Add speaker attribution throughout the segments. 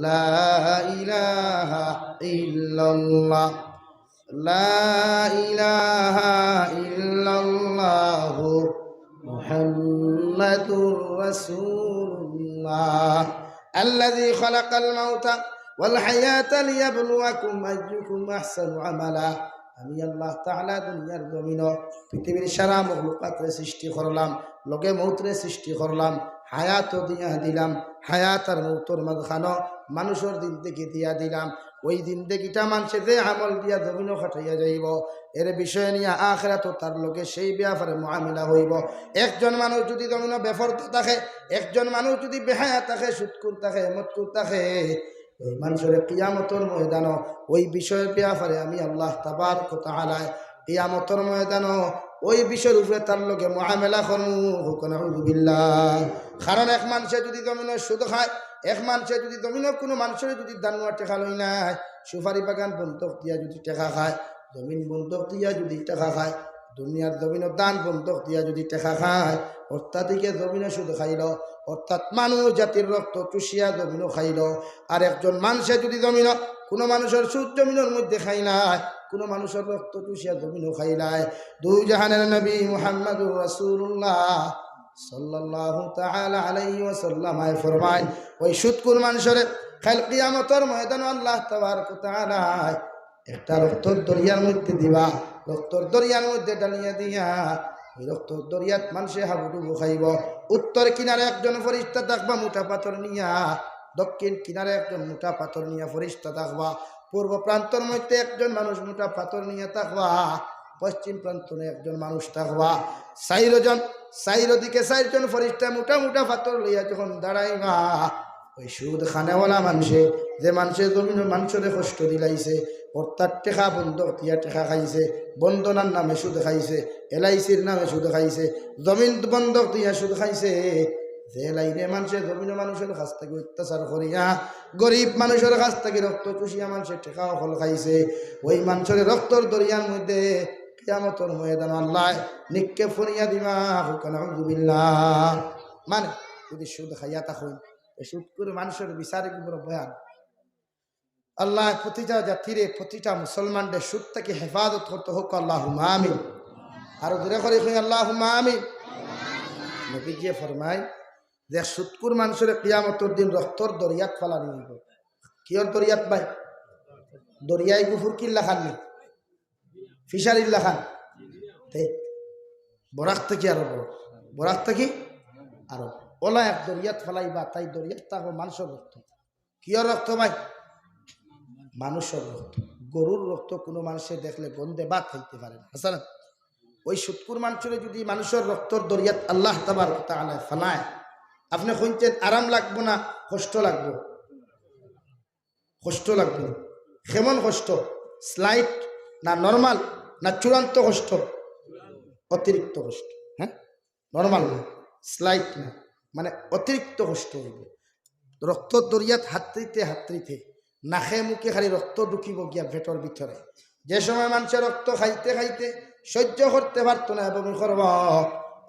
Speaker 1: লা ইলাহা ইল্লাল্লাহ লা ইলাহা ইল্লাল্লাহু মুহাম্মাদুর রাসূলুল্লাহ আল্লাযী খালাকাল মাউতা ওয়াল হায়াতা লিয়াবলুয়াকুম আইয়ুকুম আহসানু আমালা। আমি আল্লাহ তাআলা দুনিয়ার জমিন পৃথিবীর সারা মখলুকাতরে সৃষ্টি করলাম, লগে মৌতরে সৃষ্টি করলাম, হায়াত দিয়া দিলাম। হায়াত আর মৌতর মাঝখানো মানুষের জিন্দেগি দিয়া দিলাম। ওই জিন্দেগিটা মানুষে যে আমল দিয়া জমিন খাটাইয়া যাইব, এর বিষয় নিয়ে আখিরাত তার লগে সেই ব্যাপারে মুআমিলা হইব। একজন মানুষ যদি জমিন বেফরতে থাকে, একজন মানুষ যদি বেহায়া থাকে, সুদকুর থাকে, মদকুর থাকে, ওই মানুষের কিয়ামতের ময়দান ওই বিষয়ের ব্যাপারে আমি আল্লাহ তাবারক ওয়া তাআলা কিয়ামতের ময়দান ওই বিষয়ের উপরে তার লগে মুআমিলা করমু। হুকুনাউযুবিল্লাহ। কারণ এক মানুষে যদি জমিনের সুদ খায়, এক মানুষে যদি জমিনের কোনো মানুষের যদি দানুয়া টেকা লই নাই, সুপারি বাগান বন্ধক দিয়া যদি টেকা খায়, জমিন বন্ধক দিয়া যদি টেকা খায়, দুনিয়ার জমিনের দান বন্ধক দিয়া যদি টেকা খায়, অর্থাৎ জমিনে সুদ খাইল, অর্থাৎ মানুষ জাতির রক্ত চুষিয়া জমিনও খাইল। আর একজন মানুষে যদি জমিন কোনো মানুষের সুদ জমিনের মধ্যে খাই নাই, কোনো মানুষের রক্ত চুষিয়া জমিনও খাই নাই। দুই জাহানের নবী মুহাম্মদুর রাসূলুল্লাহ সাল্লাল্লাহু তাআলা আলাইহি ওয়াসাল্লাম ফরমায়, ওই সুদকুর মানুষের কাল কিয়ামতের ময়দানে আল্লাহ তাবারক ওয়া তাআলা একটা রক্তর দরিয়ার মধ্যে দিবা, রক্তর দরিয়ার মধ্যে ডালিয়া দিয়া ওই রক্তর দরিয়াত মানুষে হাবুডুবু খাইব। উত্তর কিনারে একজন ফেরেশতা থাকবা মোটা পাথর নিয়া, দক্ষিণ কিনারে একজন মোটা পাথর নিয়া ফেরেশতা থাকবা, পূর্ব প্রান্তর মধ্যে একজন মানুষ মোটা পাথর নিয়ে থাকবা, পশ্চিম প্রান্তরে একজন মানুষ থাকবা। চাইরদিকে চারজন ফেরেশতা মোটা মোটা পাথর লইয়া যখন দাঁড়াইবা, ওই সুদ খানেওয়ালা মানুষে, যে মানুষের জমিন মানুষের কষ্ট দিলাইছে, অর্থাৎ টেকা বন্ধক দিয়া টেকা খাইছে, বন্দনার নামে সুদ খাইছে, এলআইসির নামে সুদ খাইছে, জমিন বন্ধক দিয়া সুদ খাইছে, যে লাইনে মানুষের জমিন মানুষের কাছ থেকে অত্যাচার করিয়া গরিব মানুষের কাছ থেকে রক্ত চুষিয়া মানুষের টেকা ফল খাইছে, ওই মানুষের রক্তর দরিয়ার মধ্যে কিয়ামতের ময়দান আল্লাহ নিক্ষেপ করিয়া দিবা। হুকুনাউযুবিল্লাহ। মানে যদি সুদ খাইয়া থাকুন, সুদ করে মানুষের বিচারে কি বড় ভয়ান। আল্লাহ প্রতিটা জাতিরে, প্রতিটা মুসলমানদের সুদ থেকে হেফাজত করতে হোক। আল্লাহুম্মা আমিন। আরো দূরে করে আল্লাহুম্মা আমিন। নবীজি ফরমায় যে সুদকুর মানুষের কিয়ামতের দিন রক্তর দরিয়াত ফালা নিব। কিয়র দরিয়াত ভাই? দরিয়ায় গুফুর কিল্লা খান নি, ফিশারিল্লা খান, বরাক থেকে আরো বড়, বরাক থেকে আরো ওলা এক দরিয়াত ফেলাইবা, তাই দরিয়াত থাকবো মানুষের রক্ত। কিয়র রক্ত ভাই? মানুষের রক্ত। গরুর রক্ত কোনো মানুষের দেখলে গন্ধে ভাত খাইতে পারে না, আছে না? ওই সুদকুর মানুষের যদি মানুষের রক্তর দরিয়াত আল্লাহ তাবারক ওয়া তাআলা ফালায়, আপনি শুনছেন আরাম লাগবো না কষ্ট লাগবো? কষ্ট লাগবে। কেমন কষ্ট? স্লাইট না নর্মাল না চূড়ান্ত কষ্ট? অতিরিক্ত কষ্ট। হ্যাঁ, নর্মাল না, স্লাইট না, মানে অতিরিক্ত কষ্ট হইব। রক্ত দরিয়াত হাতড়িতে হাতড়িতে নাকে মুখে খালি রক্ত ঢুকিব গিয়া ভেটর ভিতরে। যে সময় মানুষের রক্ত খাইতে খাইতে সহ্য করতে পারতো না এবং করব,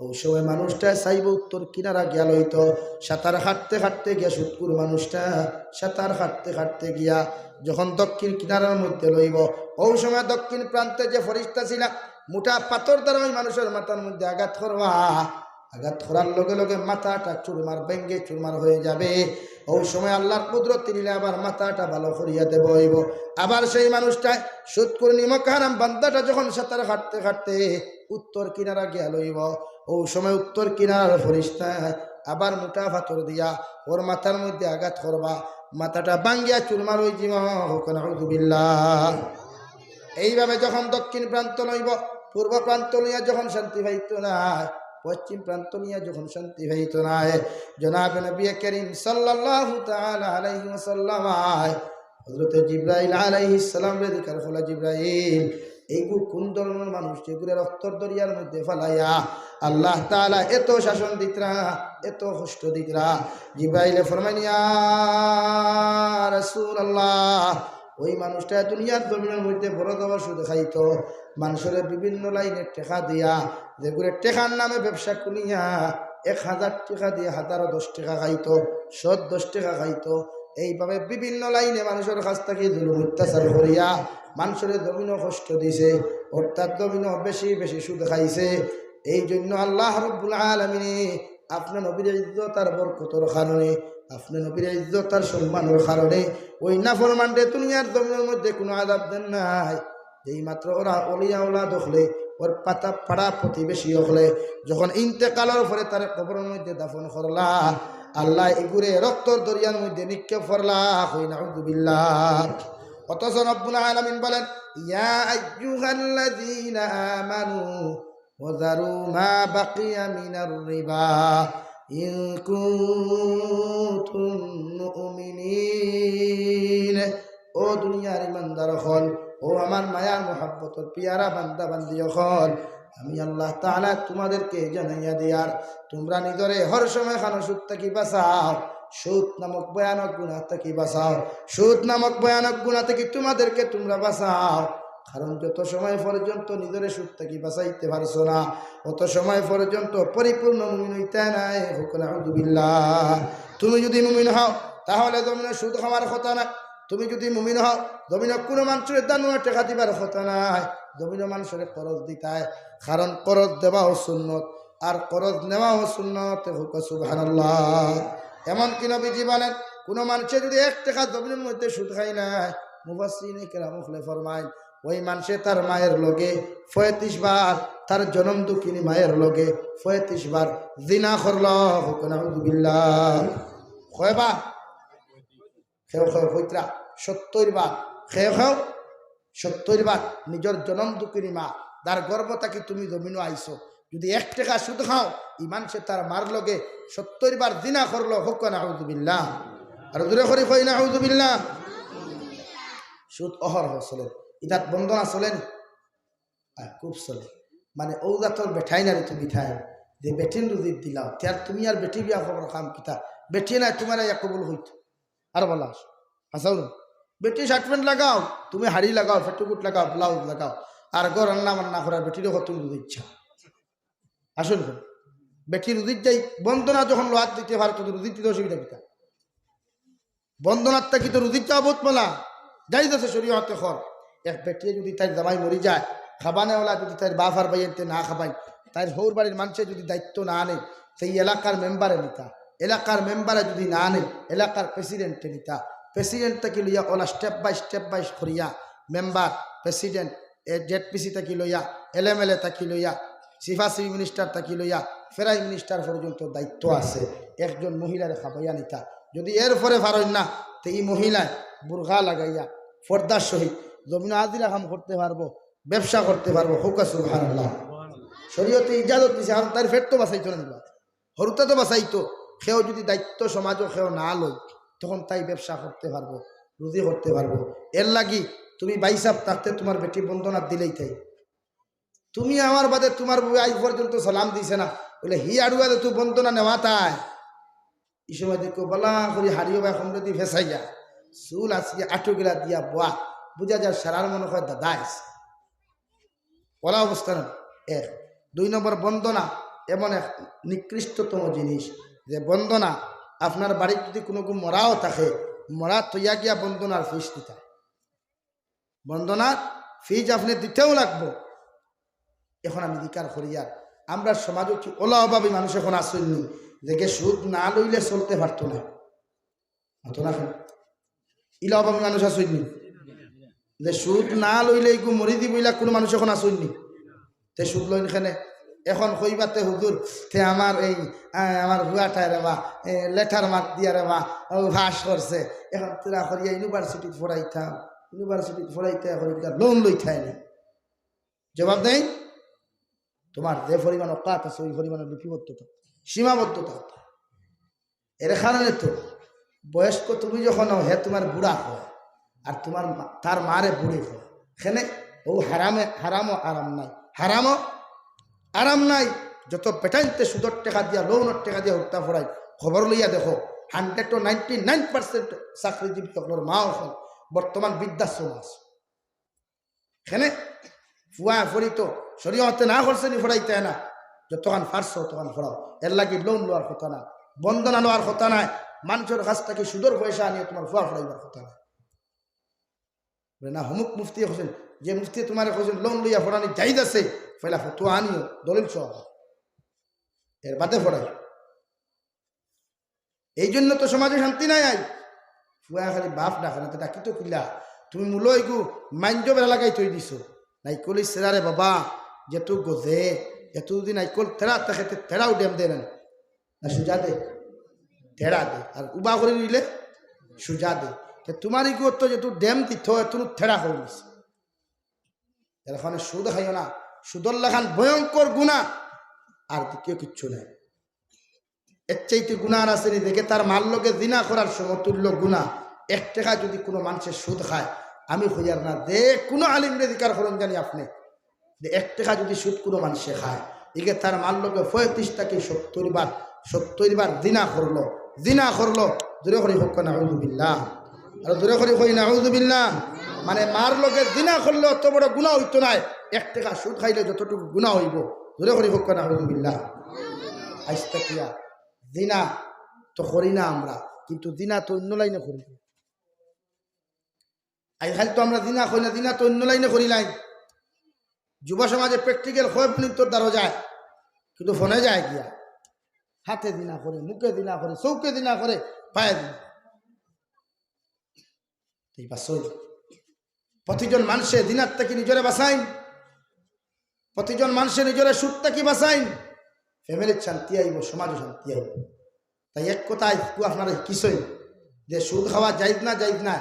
Speaker 1: ওই সময় মানুষটা চাইব উত্তর কিনারা গিয়া লইতো। সাঁতার কাটতে কাটতে গিয়া সুদকুর মানুষটা সাঁতার কাটতে কাটতে গিয়া যখন দক্ষিণ কিনারার মধ্যে লইব, ওই সময় দক্ষিণ প্রান্তে যে ফেরেশতা ছিল মোটা পাথর দ্বারা ওই মানুষের মাথার মধ্যে আঘাত করবা। আঘাত করার লগে লগে মাথাটা চুরমার ভেঙ্গে চুরমার হয়ে যাবে। ওই সময় আল্লাহর কুদরত নিলে আবার মাথাটা ভালো করিয়া দেব হইব। আবার সেই মানুষটা সুদকুর নিমক হারাম বান্দাটা যখন সাঁতার কাটতে কাটতে উত্তর কিনারা গিয়া লইব, ওই সময় উত্তর কিনারার ফেরেশতা আবার মোটা পাথর দিয়া ওর মাথার মধ্যে আঘাত করবা, মাথাটা ভাঙ্গিয়া চুরমার হয়ে যাব। নাউযুবিল্লাহ। এইভাবে যখন দক্ষিণ প্রান্ত লইব, পূর্ব প্রান্ত লইয়া যখন শান্তি পাইত না, পশ্চিম প্রান্ত নিয়ে যখন শান্তি পাইত না, জনাব নবী করিম সাল্লাল্লাহু তাআলা আলাইহি ওয়াসাল্লাম হযরত জিবরাইল আলাইহিস সালাম রে দিকার ফলা জিবরাইল এইগু কোন ধরনের মানুষ যেগুলো রক্তর দরিয়ার মধ্যে ফেলাইয়া আল্লাহ তাআলা এত শাসন দিতরা, এত কষ্ট দিতরা। জিবরাইল ফরমায় ইয়া রাসূলুল্লাহ, ওই মানুষটা দুনিয়ার জমিনের মধ্যে বড় দাবা সুদ খাইতো, মানুষের বিভিন্ন লাইনে টেকা দিয়া, যেগুলো টেকার নামে ব্যবসা করিয়া 1000 টাকা দিয়ে 1010 টাকা খাইতো, 10 টাকা খাইতো। এইভাবে বিভিন্ন লাইনে মানুষের কাছ থেকে জুলুম অত্যাচার করিয়া মানুষের জমিনও কষ্ট দিছে, অর্থাৎ জমিনও বেশি বেশি সুদ খাইছে। এই জন্য আল্লাহ রাব্বুল আলামিন আপনার নবীর ইজ্জত আর বরকতের কারণে, আপনার নবীর ইজ্জত আর সম্মানের কারণে ওই নাফরমানরে দুনিয়ার জমিনের মধ্যে কোনো আযাব দেন নাই। এই মাত্র ওরা অলিয়া ওলাদ হলে, ওর পাতা পাড়া প্রতিবেশী হলে, যখন ইন্তেকালের পরে তার কবরের মধ্যে দাফন করলা, আল্লাহ এগুরে রক্তর দরিয়ার মধ্যে নিক্ষেপ করলা। হই নাউযুবিল্লাহ। অথচ রব্বুল আলামিন বলেন, ইয়া আইয়ুহাল্লাযীনা আমানু ওয়াযারু মা বাকিয়া মিনার রিবা ইন কুনতুম মুমিনিন। ও দুনিয়ার ইমানদার হল, ও আমার মায়ার মোহাব্বতের পিয়ারা বান্দা বান্দি হল, আমি আল্লাহ তাআলা তোমাদেরকে জানাইয়া দিয়ার, তোমরা নিজরে হর সময় খানো সুদ থেকে বাঁচাও, সুদ নামক ভয়ানক গুনাহ থেকে বাঁচাও, সুদ নামক ভয়ানক গুনাহ থেকে তোমাদেরকে তোমরা বাঁচাও। কারণ যত সময় পর্যন্ত নিজরে সুদ থেকে বাঁচাইতে পারছো না, অত সময় পর্যন্ত পরিপূর্ণ মুমিন হইতে নাই। নাউযুবিল্লাহ। তুমি যদি মুমিন হও তাহলে জমিনে সুদ খাওয়ার কথা না। তুমি যদি মুমিন হও জমিনে কোনো মানুষের দানুয়া টেকা দিবার কথা নাই, জমিনে মানুষের করজ দিতায়। কারণ করজ দেওয়াও সুন্নত আর করজ নেওয়াও সুন্নত। সুবহানাল্লাহ। এমনকি নবীজি বলেন, কোনো মানুষের যদি 1 টাকা জমিনের মধ্যে সুদ খাই নাই, মুফাসসিরিনে কেরাম ফরমায় ওই মানুষে তার মায়ের লগে 35 বার, তার জনম দুঃখিনী মায়ের লগে 35 বার জিনা করল। নাউযুবিল্লাহ। কয়বা খেও 70 বার, খেও 70 বার নিজের জনম দুঃখিনী মা তার গর্ভ থাকি তুমি জমিনও আইছো, যদি 1 টাকা সুদ খাও, এই মানুষে তার মার লগে 70 বার জিনা করলো। নাউযুবিল্লাহ। আর দূরে করি কই নাউযুবিল্লাহ। সুদ অহরহ চলে, ইদাত বন্দনা চলেন, খুব চলে। মানে ঔজাতর বেঠাই না রে তুমি ঠাই যে বেঠিন রুজি দিলাও, তার তুমি আর বেটি বিয়া খবর খাম কিতা, বেটি নাই তোমার কবুল হইত। আর বলা হাসাও বেটি শার্ট প্যান্ট লাগাও, তুমি হাড়ি লাগাও, ফেটুকুট লাগাও, ব্লাউজ লাগাও, আর গো রান্না বান্না করার বেটিরও কত রুজি ইচ্ছা। আসুন বেটি রুজির যাই বন্দনা যখন লোহার দিতে পারতো রুজি দিতে অসুবিধা কিতা, বন্দনার থাকি তো রুজির চাওয়া বোধ বলা যাই যাচ্ছে শরীয়তে খর। এক বেটিয়ে যদি তার জামাই মরি যায়, খাবানেওয়ালা যদি তার বাপ আর ভাইয়েতে না খাবাই, তার হৌর বাড়ির মানুষের যদি দায়িত্ব না আনে, সেই এলাকার মেম্বারে নিতা, এলাকার মেম্বারে যদি না আনে এলাকার প্রেসিডেন্টে নিতা, প্রেসিডেন্ট থেকে লইয়া ওলা স্টেপ বাই করিয়া মেম্বার, প্রেসিডেন্ট, জেডপিসি থাকি লইয়া, এলএমএলএ থাকি লইয়া, চিফ মিনিস্টার থাকি লইয়া প্রাইম মিনিস্টার পর্যন্ত দায়িত্ব আছে একজন মহিলার খাবাইয়া নিতা। যদি এরপরে পারেন না, তো এই মহিলায় বুরখা লাগাইয়া পর্দার সহিত জমিন আজিরা কাম করতে পারবো, ব্যবসা করতে পারবো। সুবহানাল্লাহ। শরীয়তে ইজাজত দিছে, আর তার ফেট তো বাঁচাইতো না, হরুতা তো বাঁচাইতো। সেও যদি দায়িত্ব সমাজও সেও না লয়, তখন তাই ব্যবসা করতে পারবো, রুজি করতে পারবো। এর লাগি তুমি বাইসাব থাকতে তোমার বেটি বন্দনা দিলেই তাই। তুমি আমার বাদে তোমার আজ পর্যন্ত সালাম দিছে না, বলে হি আড়ুয়া তুই বন্দনা নেওয়া তাই। এই সময় দেখো বলা করি হারিও বা এখন যদি ফেসাইয়া চুল আসিয়া আটুগিলা দিয়া বোয়া, বুঝা যায় সারার মনে হয় দাদা আছে। পড়া অবস্থা না। 1 2 নম্বর বন্দনা এমন এক নিকৃষ্টতম জিনিস যে বন্দনা আপনার বাড়ির যদি কোনো মরাও থাকে, মরা তৈয়া গিয়া বন্দনার ফিস দিতে, বন্দনার ফিজ আপনি দিতেও লাগবো। এখন আমি দিকার করিয়ার আমরা সমাজে কি ওলা অভাবী মানুষ এখন আসেননি, যে সুদ না লইলে চলতে পারতো না, হতো না। ইলা অভাবী মানুষ আসেননি যে সুদ না লইলে এগু মরি দিবইলা কোনো মানুষ এখন আসেননি। তে সুদ লইন এখানে এখন কইবাতে হুজুর তে আমার এই আমার ভুয়াটায় রে বা লেটার মার্ক দিয়া রে বা ভাস করছে, এখন তোরা করিয়া ইউনিভার্সিটি পড়াইতাম, ইউনিভার্সিটি পড়াইতে এখন লোন লইতাই না। জবাব দেয় তোমার যে পরিমাণ অকাত আছে ওই পরিমাণের লিপিবদ্ধতা, সীমাবদ্ধতা। এর কারণে তো বয়স্ক তুমি যখন হে তোমার বুড়া হয় আর তোমার তার মারে বুড়ি হয়, এখানে ও হারামও আরাম নাই, হারামও আরাম নাই। যত পেটাইতে সুদর টাকা দিয়া লোনের টাকা দিয়া হত্যা ফোড়াই, খবর লইয়া দেখো 100 to 99% চাকরিজীবী সকলের মা হল বর্তমান বৃদ্ধাশ্রম আছে। এখানে ফুয়া ফরিত শরীয়তে না করছে নি ফোড়াইতে না, যতক্ষণ ফারছো তখন ফোড়াও। এর লাগি লোন লওয়ার কথা না, বন্দনা নেওয়ার কথা নাই, মানুষের কাছ থেকে সুদর পয়সা নিয়ে তোমার ফুয়া ফড়াইবার কথা না। না হমুক মুফতি হোসেন, যে মুফতি তোমার হোসেন লোন লইয়া ফড়ানি জাইজ আছে, পয়লা ফতুয়া আনিও দলিল সহ, এর বাদে ফড়াই। এই জন্য তো সমাজে শান্তি নাই। আই ফুয়া খালি বাপ ডাকে না, তো ডাকি তো কিলা তুমি মূল এগু মাইন্ড বেলা লাগাই তৈ দিছ নাইকলি সেরারে বাবা যেতু গোজে এতদিন আইকল তেরা তাকে তেরাও ডেম দে না সুজা দে, তেরা দে, আর উবা করে নিলে সুজা দে। তোমার ইগু তো যেতু ডেম দিত এত থেড়া করে নিস। এখানে সুদ খাইও না, সুদর লেখান ভয়ঙ্কর গুণা, আর দ্বিতীয় কিচ্ছু নাই। এর চাইতে গুণা আর আসেনি দেখে তার মাল লোকে জিনা করার সমতুল্য গুণা। 1 টাকা যদি কোনো মানুষের সুদ খায়, আমি হইয়ার না দে কোনো আলিমরে দিকার করেন জানি আপনি যে 1 টাকা যদি সুদ কোনো মানুষে খায়, এগে তার মাল লোকে 35 টাকে 70 বার জিনা করলো, জিনা করলো। দূরে করি হোক না আউযুবিল্লাহ, আর দূরে করি হই না আউযুবিল্লাহ। মানে মার লোকে জিনা করলে অত বড় গুণা হইতো না, 1 টাকা সুদ খাইলে যতটুকু গুণা হইব। দূরে করি হোক না আউযুবিল্লাহ। আইস্তা কিয়া জিনা তো করি না আমরা, কিন্তু জিনা তো অন্য লাইনে করি। আজকাল তো আমরা জিনা করি না, জিনা তো অন্য লাইনে করি নাই। যুব সমাজে প্র্যাকটিক্যাল হয় তোর দ্বারা যায়, কিন্তু ফোনে যায় গিয়া হাতে দিনা করে, মুখে দিনা করে, চৌকে দিনা করে, পায়ে দিনা। প্রতিজন মানুষে দিনার থেকে নিজরে বাঁচাইন, প্রতিজন মানুষে নিজরে সুদ থেকে বাঁচাইন, ফ্যামিলির শান্তি আইব, সমাজও শান্তি আইব। তাই এক কথায় আপনারা কিছুই যে সুদ খাওয়া যাইজ না, যাইজ না,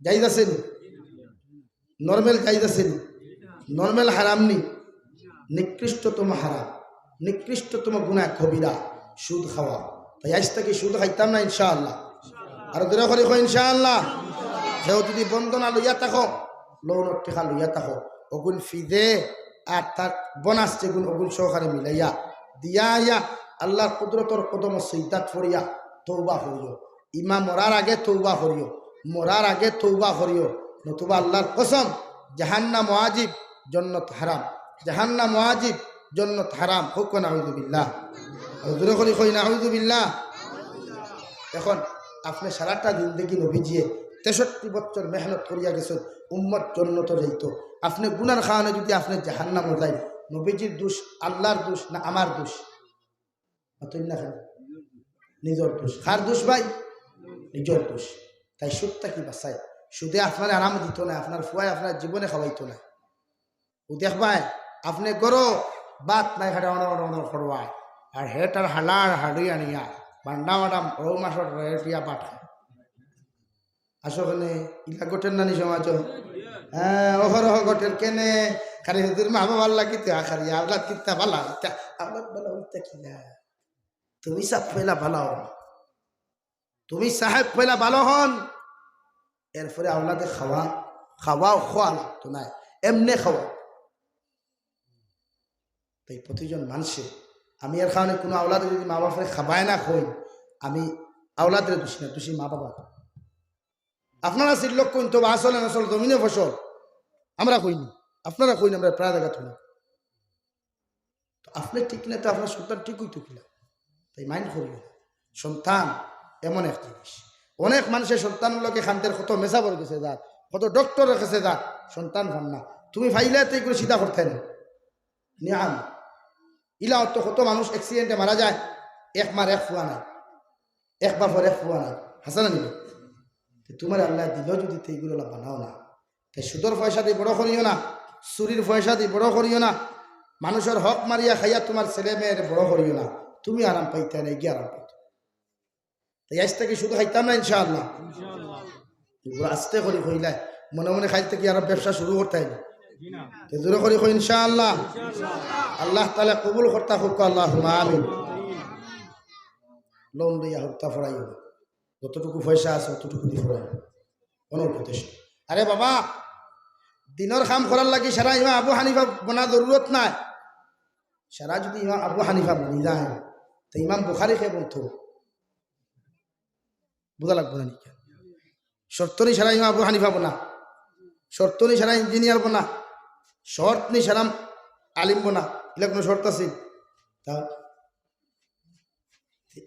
Speaker 1: যাইজ আছেন নর্মেল, যাইজ আছেন নর্মেল, হারাম নি, নিকৃষ্টতম হারাম, নিকৃষ্টতম গুনাহ কবিরা সুদ খাওয়া। তাই আজ থেকে সুদ খাইতাম না ইনশাআল্লাহ। আর দূরে করে ইনশাআল্লাহ। সেও যদি বন্দনা লইয়া থাকো, লোনের টেকা লইয়া থাকো, ওগুন ফিদে আর তার বোনাস যেগুন ওগুন সহকারে মিলাইয়া দিয়া আইয়া আল্লাহর কুদরতর কদম সৈদাত ফরিয়া তৌবা করিও। ইমা মরার আগে তৌবা করিও, মরার আগে তৌবা করিও, নতুবা আল্লাহর কসম জাহান্নাম ওয়াজিব, জান্নাত হারাম, জাহান্নাম ওয়াজিব, জান্নাত হারাম। হোক না আউযুবিল্লাহ, দূরে করি কই না আউযুবিল্লাহ। এখন আপনি সারাটা জিন্দেগি নবীজিয়ে 63 বছর মেহনত করিয়া গেছেন, উম্মত জান্নাতে যাইত। আপনি গুনার খাওয়ানে যদি আপনি জাহান্নামে যাই, নবীজির দোষ, আল্লাহর দোষ না আমার দোষ? নিজের দোষ। কার দোষ ভাই? নিজের দোষ। তাই সুদটা কি বাঁচায়? সুদে আপনার আরাম দিত না, আপনার ফুয়ায় আপনার জীবনে খাওয়াইতো না। ও দেখবাই আপনি গরো বাত নাই হাড়ে অনর ফরওয়ায়, আর হেটার হালার হাড়ি আনিয়া বান্ডা মাডাম রৌ মাসর রেটিয়া পাঠ আসলে ইলা গোটের নানি সমাজ। হ্যাঁ অহরহ গোটের কেনে খালি হুজুর মা বাবার লাগিতে আখারি আওলাদ কিতা ভালা, আওলাদ ভালা উঠতে কিনা তুমি সাপ ফেলা ভালো হন, তুমি সাহেব ফেলা ভালো হন, এরপরে আওলাদে খাওয়া খাওয়াও খোয়া লাগতো না, এমনে খাওয়া। তাই প্রতিজন মানুষে আমি এর কারণে কোনো আওলাদে যদি মা বাপরে খাবায় না খই, আমি আওলাদের দোষী না, দোষী মা বাবা। আপনারা সিল্লক কইন তো আসলে আসল জমিনে ফসল আমরা কইনি, আপনারা কইন আমরা প্রায় দেখা থই। তো আপনি ঠিক না তো আপনার সন্তান ঠিক হইতো কিনা, তাই মাইন্ড করিও। সন্তান এমন এক জিনিস, অনেক মানুষের সন্তানগুলোকে খান্তের কত মেসা পড়ে গেছে, যার কত ডক্টর রেখেছে, যার সন্তান ভান না। তুমি ফাইলে তো এগুলো চিন্তা করতে না নিয়াম ইলা তো কত মানুষ অ্যাক্সিডেন্টে মারা যায়, এক মার এক ফুয়া নাই, এক বাপর এক ফুয়া নাই, হাসানা নিবে। তোমার আল্লাহ দিল যদি এইগুলো বানাও না, তাই সুদর পয়সা দিয়ে বড় করিও না, চুরির পয়সা দিয়ে বড় করিও না, মানুষের হক মারিয়া খাইয়া তোমার ছেলে মেয়ের বড় করিও না। তুমি আরাম পাইতে না, গিয়ে আরাম পাইত। তাই আজ থেকে শুধু খাইতাম না ইনশাআল্লাহ, আস্তে করি কইলাই মনে মনে খাইতে কি আর ব্যবসা শুরু করতে হয় না, দূরে করি কই ইনশাআল্লাহ। আল্লাহ তাআলা কবুল করতা হোক, আল্লাহুম্মা আমিন। লোন লইয়া হত্যা ফড়াইও না, যতটুকু পয়সা আছে ততটুকু দিয়ে ফড়াইও, অনুপদেষ্ট। আরে বাবা দিনের কাম করার লাগি সারা ইমাম আবু হানিফা বনা জরুরত নাই। সারা যদি ইমাম আবু হানিফা বনি যায় তো ইমাম বুখারী কে বলতো বোঝা লাগবে না। শর্তনি সারা ইমাম আবু হানিফা বনা, শর্তনি সারা ইঞ্জিনিয়ার বনা, শর্ত নি সারাম আলিম বনা, এগুলো কোনো শর্ত আছে? তা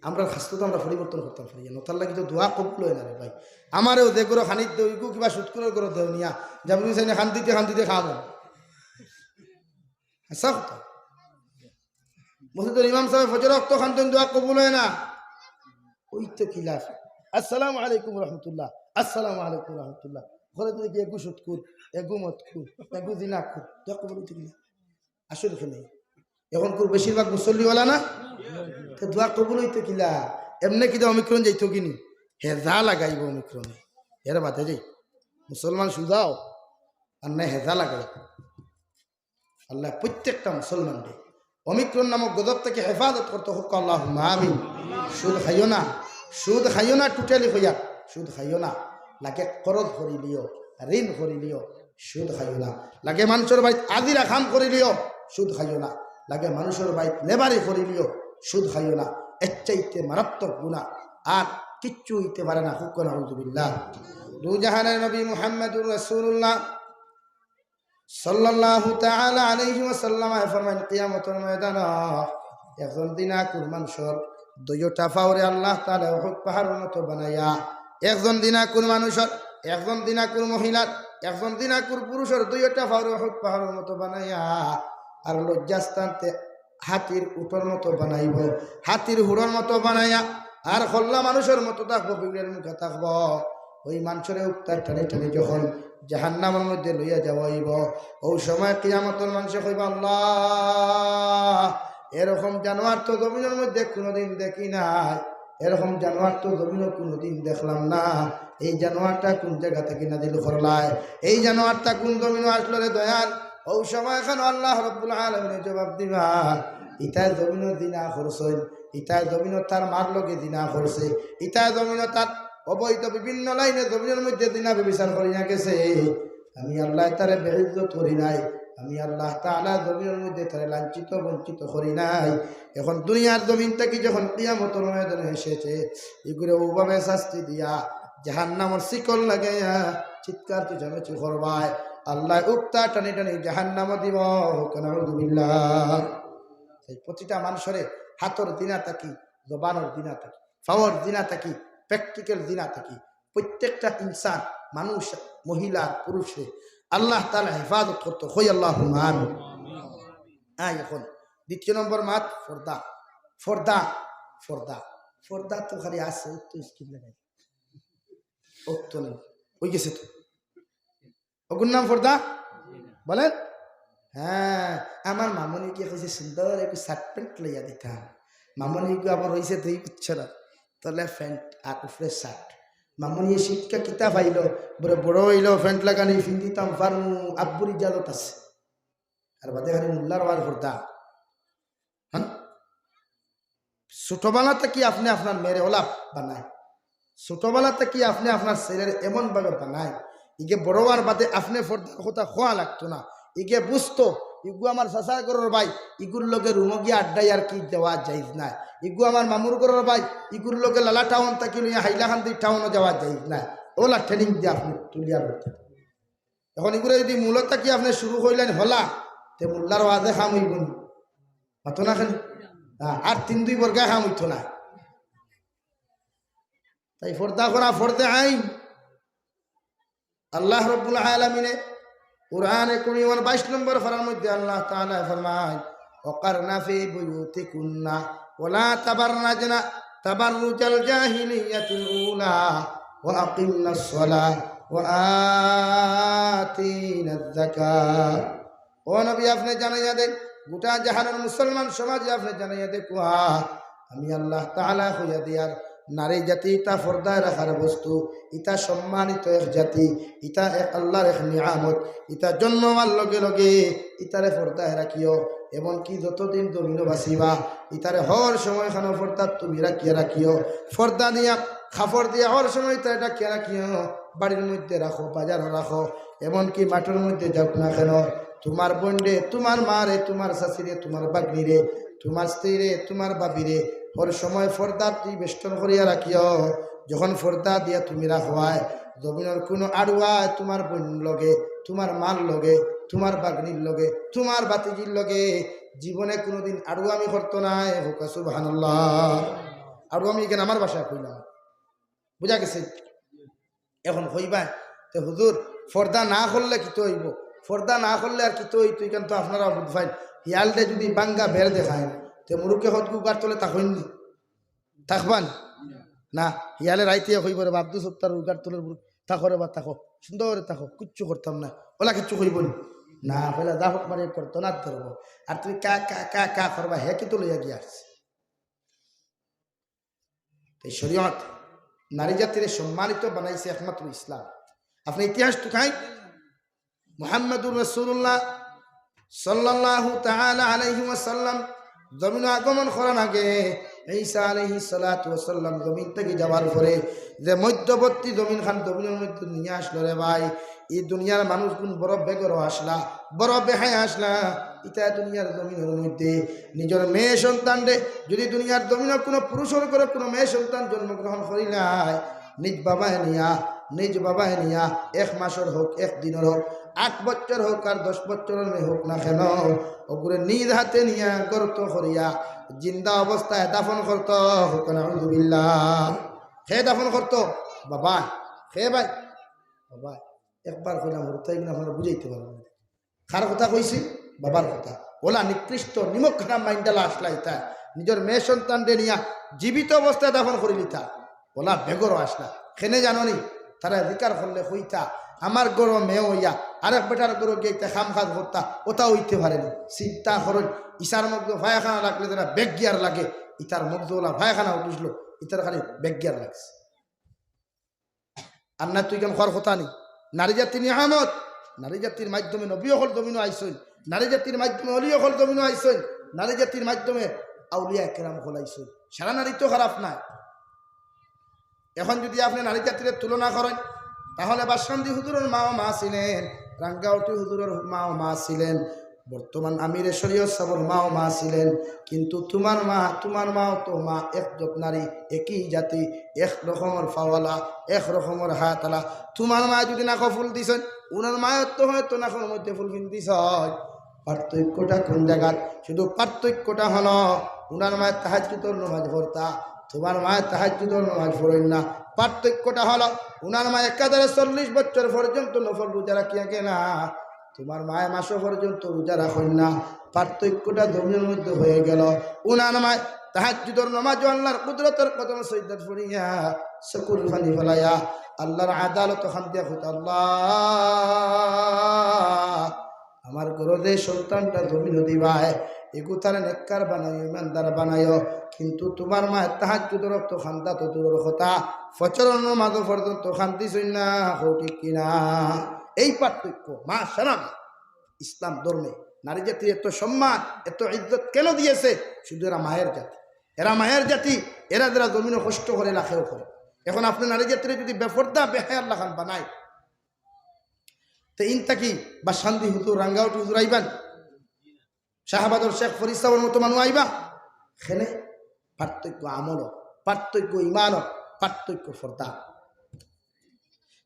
Speaker 1: আমরা খাস্ত তো আমরা পরিবর্তন করতাম পারি নতার লাগি তো দোয়া কবুল হয় না রে ভাই আমারও দে করে খানিত দেইগু কিবা সুৎকুরের করে দেও নিয়া যাবি চাই না খান্তিতে খাবো আচ্ছা কথা মসজিদের ইমাম সাহেব ফজর ওয়াক্ত খানতেন দোয়া কবুল হয় না ওই তো খিলাফ আসসালামু আলাইকুম রহমতুল্লাহ আসসালামু আলাইকুম রহমতুল্লাহ ঘরে তো দেখি এগু সুৎকুর এগু মতকুর এগু দিনাকুর দোয়া কবুল হইতে গেলে আসলে নেই এখন খুব বেশিরভাগ মুসল্লিওয়ালা না তো দোয়া কবুল হইতে কিলা এমনি কিনা অমিক্রণ যাইতো কিনি হেজা লাগাইব অমিক্রণে এর বাদে যাই মুসলমান সুদাও আর না হেজা লাগাই আল্লাহ প্রত্যেকটা মুসলমানকে অমিক্রণ নামক গজব থেকে হেফাজত করতে হোক আল্লাহ আমিন সুদ খাইও না টোটালি হইয়া সুদ খাইও না লাগে করজ করিলিও ঋণ করিলিও সুদ খাইও না লাগে মানুষের বাড়িতে আজিরা খাম করিলিও সুদ খাইও না লাগে মানুষের বাড়িতে লেবারি করিলিও সুদ খাইও না এর চাইতে মারাত্মক গুনাহ আর কিচ্ছু হইতে পারে না হুক্ক নাউযুবিল্লাহ দুজাহানের নবী মুহাম্মদুর রাসূলুল্লাহ সাল্লাল্লাহু তাআলা আলাইহি ওয়াসাল্লাম ফরমান কিয়ামতের ময়দানে একজন দিনাকুর মানুষের দুইটা ফাওরে আল্লাহ তাআলা উহুদ পাহাড়ের মতো বানায়া একজন দিনাকুর মানুষের একজন দিনাকুর মহিলার একজন দিনাকুর পুরুষের দুইটা ফাওরে উহুদ পাহাড়ের মতো বানায়া আর লজ্জাস্থানতে হাতির উটোর মতো বানাইব হাতির হুড়োর মতো বানাইয়া আর খল্লা মানুষের মতো থাকবো বিড়ের মুখে থাকবো ওই মানুষের উত্তার টানে টানে যখন জাহান্নামের মধ্যে লইয়া যাওয়াইব ওই সময় কিয়ামতের মানুষে কইব আল্লাহ এরকম জানোয়ার তো জমিনের মধ্যে কোনোদিন দেখি নাই এরকম জানোয়ার তো জমিনও কোনোদিন দেখলাম না এই জানোয়ারটা কোন জায়গা থেকে নাজিল করলায় এই জানোয়ারটা কোন জমিনও আসলো রে দয়াল ওই সময় এখন আল্লাহ রাব্বুল আলামিন জবাব দিবা ইতায় জমিনও দিনা করছেন ইতায় জমিনও তার মার লগে দিনা করছে ইতায় জমিনও তার অবৈধ বিভিন্ন লাইনে জমিনের মধ্যে দিনা বিচার করি না গেছে আমি আল্লাহ তারে বেইজ্জত করি নাই আমি আল্লাহ তাআলা জমিনের মধ্যে তারে লাঞ্ছিত বঞ্চিত করি নাই এখন দুনিয়ার জমিন থেকে যখন কিয়ামতের ময়দানে এসেছে এগুলো ওভাবে শাস্তি দিয়া জাহান্নামের শিকল লাগাইয়া চিৎকার চেঁচামেচি করবায় আল্লাহ উক্তা টানি টানি জাহান্নামে দিব নাউযুবিল্লাহ এই প্রতিটা মানুষের হাতর দিনা থাকি জবানের দিনা থাকি ফাওয়ার দিনা থাকি প্র্যাকটিক্যাল দিনা থাকি প্রত্যেকটা ইনসান মানুষ মহিলা পুরুষে আল্লাহ তাআলা হেফাজত করতে হই আল্লাহুম্মা আমিন এখন দ্বিতীয় নম্বর মাত পর্দা পর্দা পর্দা পর্দা তো খালি আছে তো স্কিল লাগাই ও তো নেই ওই গেছে তো ওগুর নাম পর্দা বলেন হ্যাঁ আমার মামনিকে কইছে সুন্দর একটু শার্ট প্যান্ট লইয়া দিতাম মামনিকে আবার হয়েছে 2 বছর তলে প্যান্ট আর উপরে শার্ট মামনি শিক্ষা কিতাব আইল বড় বড় হইল প্যান্ট লাগানি ফিন্দিতাম পারমু আব্বুর ইজাজত আছে আর বাদে খালি মোল্লার আওয়াজ পর্দা হ্যাঁ ছোটবেলাতে কি আপনি আপনার মেয়ের ওলাপ বানায় ছোটবেলাতে কি আপনি আপনার ছেলের এমনভাবে বানায় ইগে বড় হওয়ার বাদে আপনি পর্দার কথা খোয়া লাগতো না ইগে বুঝতো ইগু আমার চাচা ঘরের ভাই ইগুর লগে রুমো গিয়ে আড্ডাই আর কি দেওয়া যাইজ না ইগু আমার মামুর ঘরের ভাই ইগুর লগে লালা টাউন থাকি লইয়া হাইলাকান্দি টাউনও যাওয়া যাইজ না ওলা ট্রেনিং দিয়ে আপনি তুলিয়া করতে এখন এগুলো যদি মূলত কি আপনি শুরু করলেন হলা তে মোল্লার ওয়াজে খাম হইব হতো না খালি আর 3-2 বর্গা খাম হইতো না তাই পর্দা করা ফরদে আইন আল্লাহ রাব্বুল আলামিনে কুরআনে কারীমের 22 নম্বর পারার মধ্যে আল্লাহ তাআলা ফরমায় ওয়াকারনা ফি বুয়ুতিকুন্না ওয়ালা তাবাররাজনা তাবাররুজাল জাহিলিয়াতিল উলা ওয়া আকিমনাস সালাহ ওয়া আতিনাজ যাকাত ও নবী আপনি জানাইয়া দেন গোটা জাহানের মুসলমান সমাজে আপনি জানাইয়া দে কুয়া আমি আল্লাহ তাআলা হইয়া দিয়ার নারী জাতি ইতা পর্দায় রাখার বস্তু ইতা সম্মানিত এক জাতি ইতা এক আল্লাহর এক নিয়ামত ইতা জন্মার লগে লগে ইতারে পর্দায় রাখিও এমনকি যতদিন জমিনও বাঁচিবা ইতারে হর সময় খানো পর্দা তুমি রাখিও পর্দা দিয়া খাফড় দিয়া হর সময় ইতা ডাকিয়া রাখিও বাড়ির মধ্যে রাখো বাজারে রাখো এমনকি মাঠের মধ্যে যাও না কেন তোমার বোনরে তোমার মারে তোমার শাশুড়ে তোমার বাগনিরে তোমার স্ত্রীরে তোমার বাবিরে ওর সময় পর্দা তুই বেষ্টন করিয়া রাখিও যখন পর্দা দিয়া তুমি রাখবায় জমিনের কোনো আড়ুয়ায় তোমার বোন লগে তোমার মার লগে তোমার বাগনির লগে তোমার বাতিজির লগে জীবনে কোনোদিন আড়ুয়ামি করতো না হুকা সুবহানাল্লাহ আর আমি এখানে আমার বাসায় কইলাম, বুঝা গেছে? এখন হইবা তো হুজুর পর্দা না করলে কি তো হইব, পর্দা না করলে আর কি তো হইতো, এখান তো আপনারা বুঝবেন হিয়ালটা যদি বাঙ্গা বের দেখায় তো মুরুকে হত গুগার তোলে তাকইনি থাকবান না, হিয়ালে রাইতে হইব রে আব্দুল সত্তার উগার তোলের থাকো রে বা থাকো সুন্দর থাকো, কিচ্ছু করতাম না, ওলা কিচ্ছু হইব না, পয়লা দাফক মারি করতো না ধরবো, আর তুমি কা কা কা কা করবা হে কি তো লইয়া গিয়ে আসছে। এই শরীয়ত নারী জাতির সম্মানিত বানাইছে একমাত্র ইসলাম। আপনি ইতিহাস তো খাই, মুহাম্মদুর রাসূলুল্লাহ সাল্লাল্লাহু তাআলা আলাইহি ওয়াসাল্লাম জমিন আগমন করার আগে ঈসা আলাইহিস সালাতু ওয়াসাল্লাম জমিন থেকে যাওয়ার পরে যে মধ্যবর্তী জমিন খান জমিনের মধ্যে নিয়ে আসলো রে ভাই, এই দুনিয়ার মানুষ কোন বড় বেগর আসলা, বড় বেহায় আসলা, ইটা দুনিয়ার জমিনের মধ্যে নিজের মেয়ে সন্তান রে যদি দুনিয়ার জমিনের কোনো পুরুষের করে কোনো মেয়ে সন্তান জন্মগ্রহণ করিলাই, নিজ বাবায় নিয়া 1 মাসের হোক 1 দিনের হোক 8 বছর হোক আর 10 বছরের মেয়ে হোক না কেন, ওগুলো নিজ হাতে নিয়া গর্ত করিয়া জিন্দা অবস্থায় দাফন করতো। আলহামদুলিল্লাহ, খেয়ে দাফন করতো বাবা, খেয়ে ভাই বাবা একবার কইলাম তাই কিনা আপনারা বুঝাইতে পারবেন, কার কথা কইছি? বাবার কথা। ওলা নিকৃষ্ট নিমক খারাপ মাইন্ডালা আসলা ইতা নিজের মেয়ে সন্তান রে নিয়া জীবিত অবস্থায় দাফন করি লিতা, ওলা বেগরও আসলা খেনে জাননি তারা অধিকার করলে হইতা আমার গরো মেয়ে হইয়া আরেক বেটার গরো গিয়ে খাম খাত করতা, ওটা হইতে পারেনি। চিন্তা করেন ইসার মধ্যে ভায়াখানা লাগলে যারা বেগ গিয়ার লাগে, ইতার মধ্যে ওলা ভায়াখানা উঠল, ইতার খালি বেগ গিয়ার লাগছে। আর না তুই কেন হওয়ার কথা নেই। নারী জাতির নিয়ামত, নারী জাতির মাধ্যমে নবী হল জমিনও আইসইন, নারী জাতির মাধ্যমে অলি হল জমিনও আইসইন, নারী জাতির মাধ্যমে আউলিয়া কেরাম হল আইসইন। সারা নারী তো খারাপ নাই। এখন যদি আপনি নারী জাতির তুলনা করেন তাহলে বাসকান্দি হুজুরের মা ছিলেন, রাঙ্গাউটি হুজুরের মা ছিলেন, বর্তমান আমিরে শরীয়ত সাহেবের মা ছিলেন, কিন্তু তোমার মাও তো মা একজোট নারী, একই জাতি, এক রকমের ফাওয়ালা, এক রকমের হাতলা। তোমার মা যদি নাক ফুল দিছেন, উনার মায়ের তো হয়তো নাকের মধ্যে ফুল কিনতেছ। পার্থক্যটা কোন জায়গায়? শুধু পার্থক্যটা হলো উনার মায়ের তাহাজ্জুদের নামাজ পড়তা, তোমার মায়ের তাহাজ্জুদের নামাজ পড়েন না। পার্থক্যটা হলো উনার মা একাধারে 40 বছর পর্যন্ত নফল রোজা রাখিয়া কেনা, তোমার মায়ের মাসও পর্যন্ত রোজা রাখেন না। পার্থক্যটা ধর্মের মধ্যে হয়ে গেল। উনার মায় তাহাজ্জুদের নামাজ আল্লাহর কুদরতের কদম সজদা পড়িয়া চকুর পানি ফেলাইয়া আল্লাহর আদালত খান দিয়া কইত, আল্লাহ আমার ঘরে সন্তানটা জমিন দিবায় এগুতারে নেককার বানায়, ইমানদার বানায়, কিন্তু তোমার মা তাহাজ্জুদের রক্ত খান্দা তো দূরের কথা, ফজরের নামাজ পর্যন্ত খান্দিছই না, ঠিক কিনা? এই পার্থক্য মা সালাম ইসলাম ধর্মে নারী জাতির এত সম্মান এত ইজ্জত কেন দিয়েছে? শুধু এরা মায়ের জাতি, এরা মায়ের জাতি, এরা যারা জমিনে কষ্ট করে লাখেও করে। এখন আপনি নারী জাতির যদি বেফর্দা বেহায়ার লাখান বানায়, তো ইনতা কি বা শান্তি হুজুর রাঙ্গাউটি হুজুর আইবান, শাহবাদর শেখ ফরিদ সাহেবের মতো মানুষ আইবা? এখানে পার্থক্য আমল, পার্থক্য ইমান, পার্থক্য ফর্দা।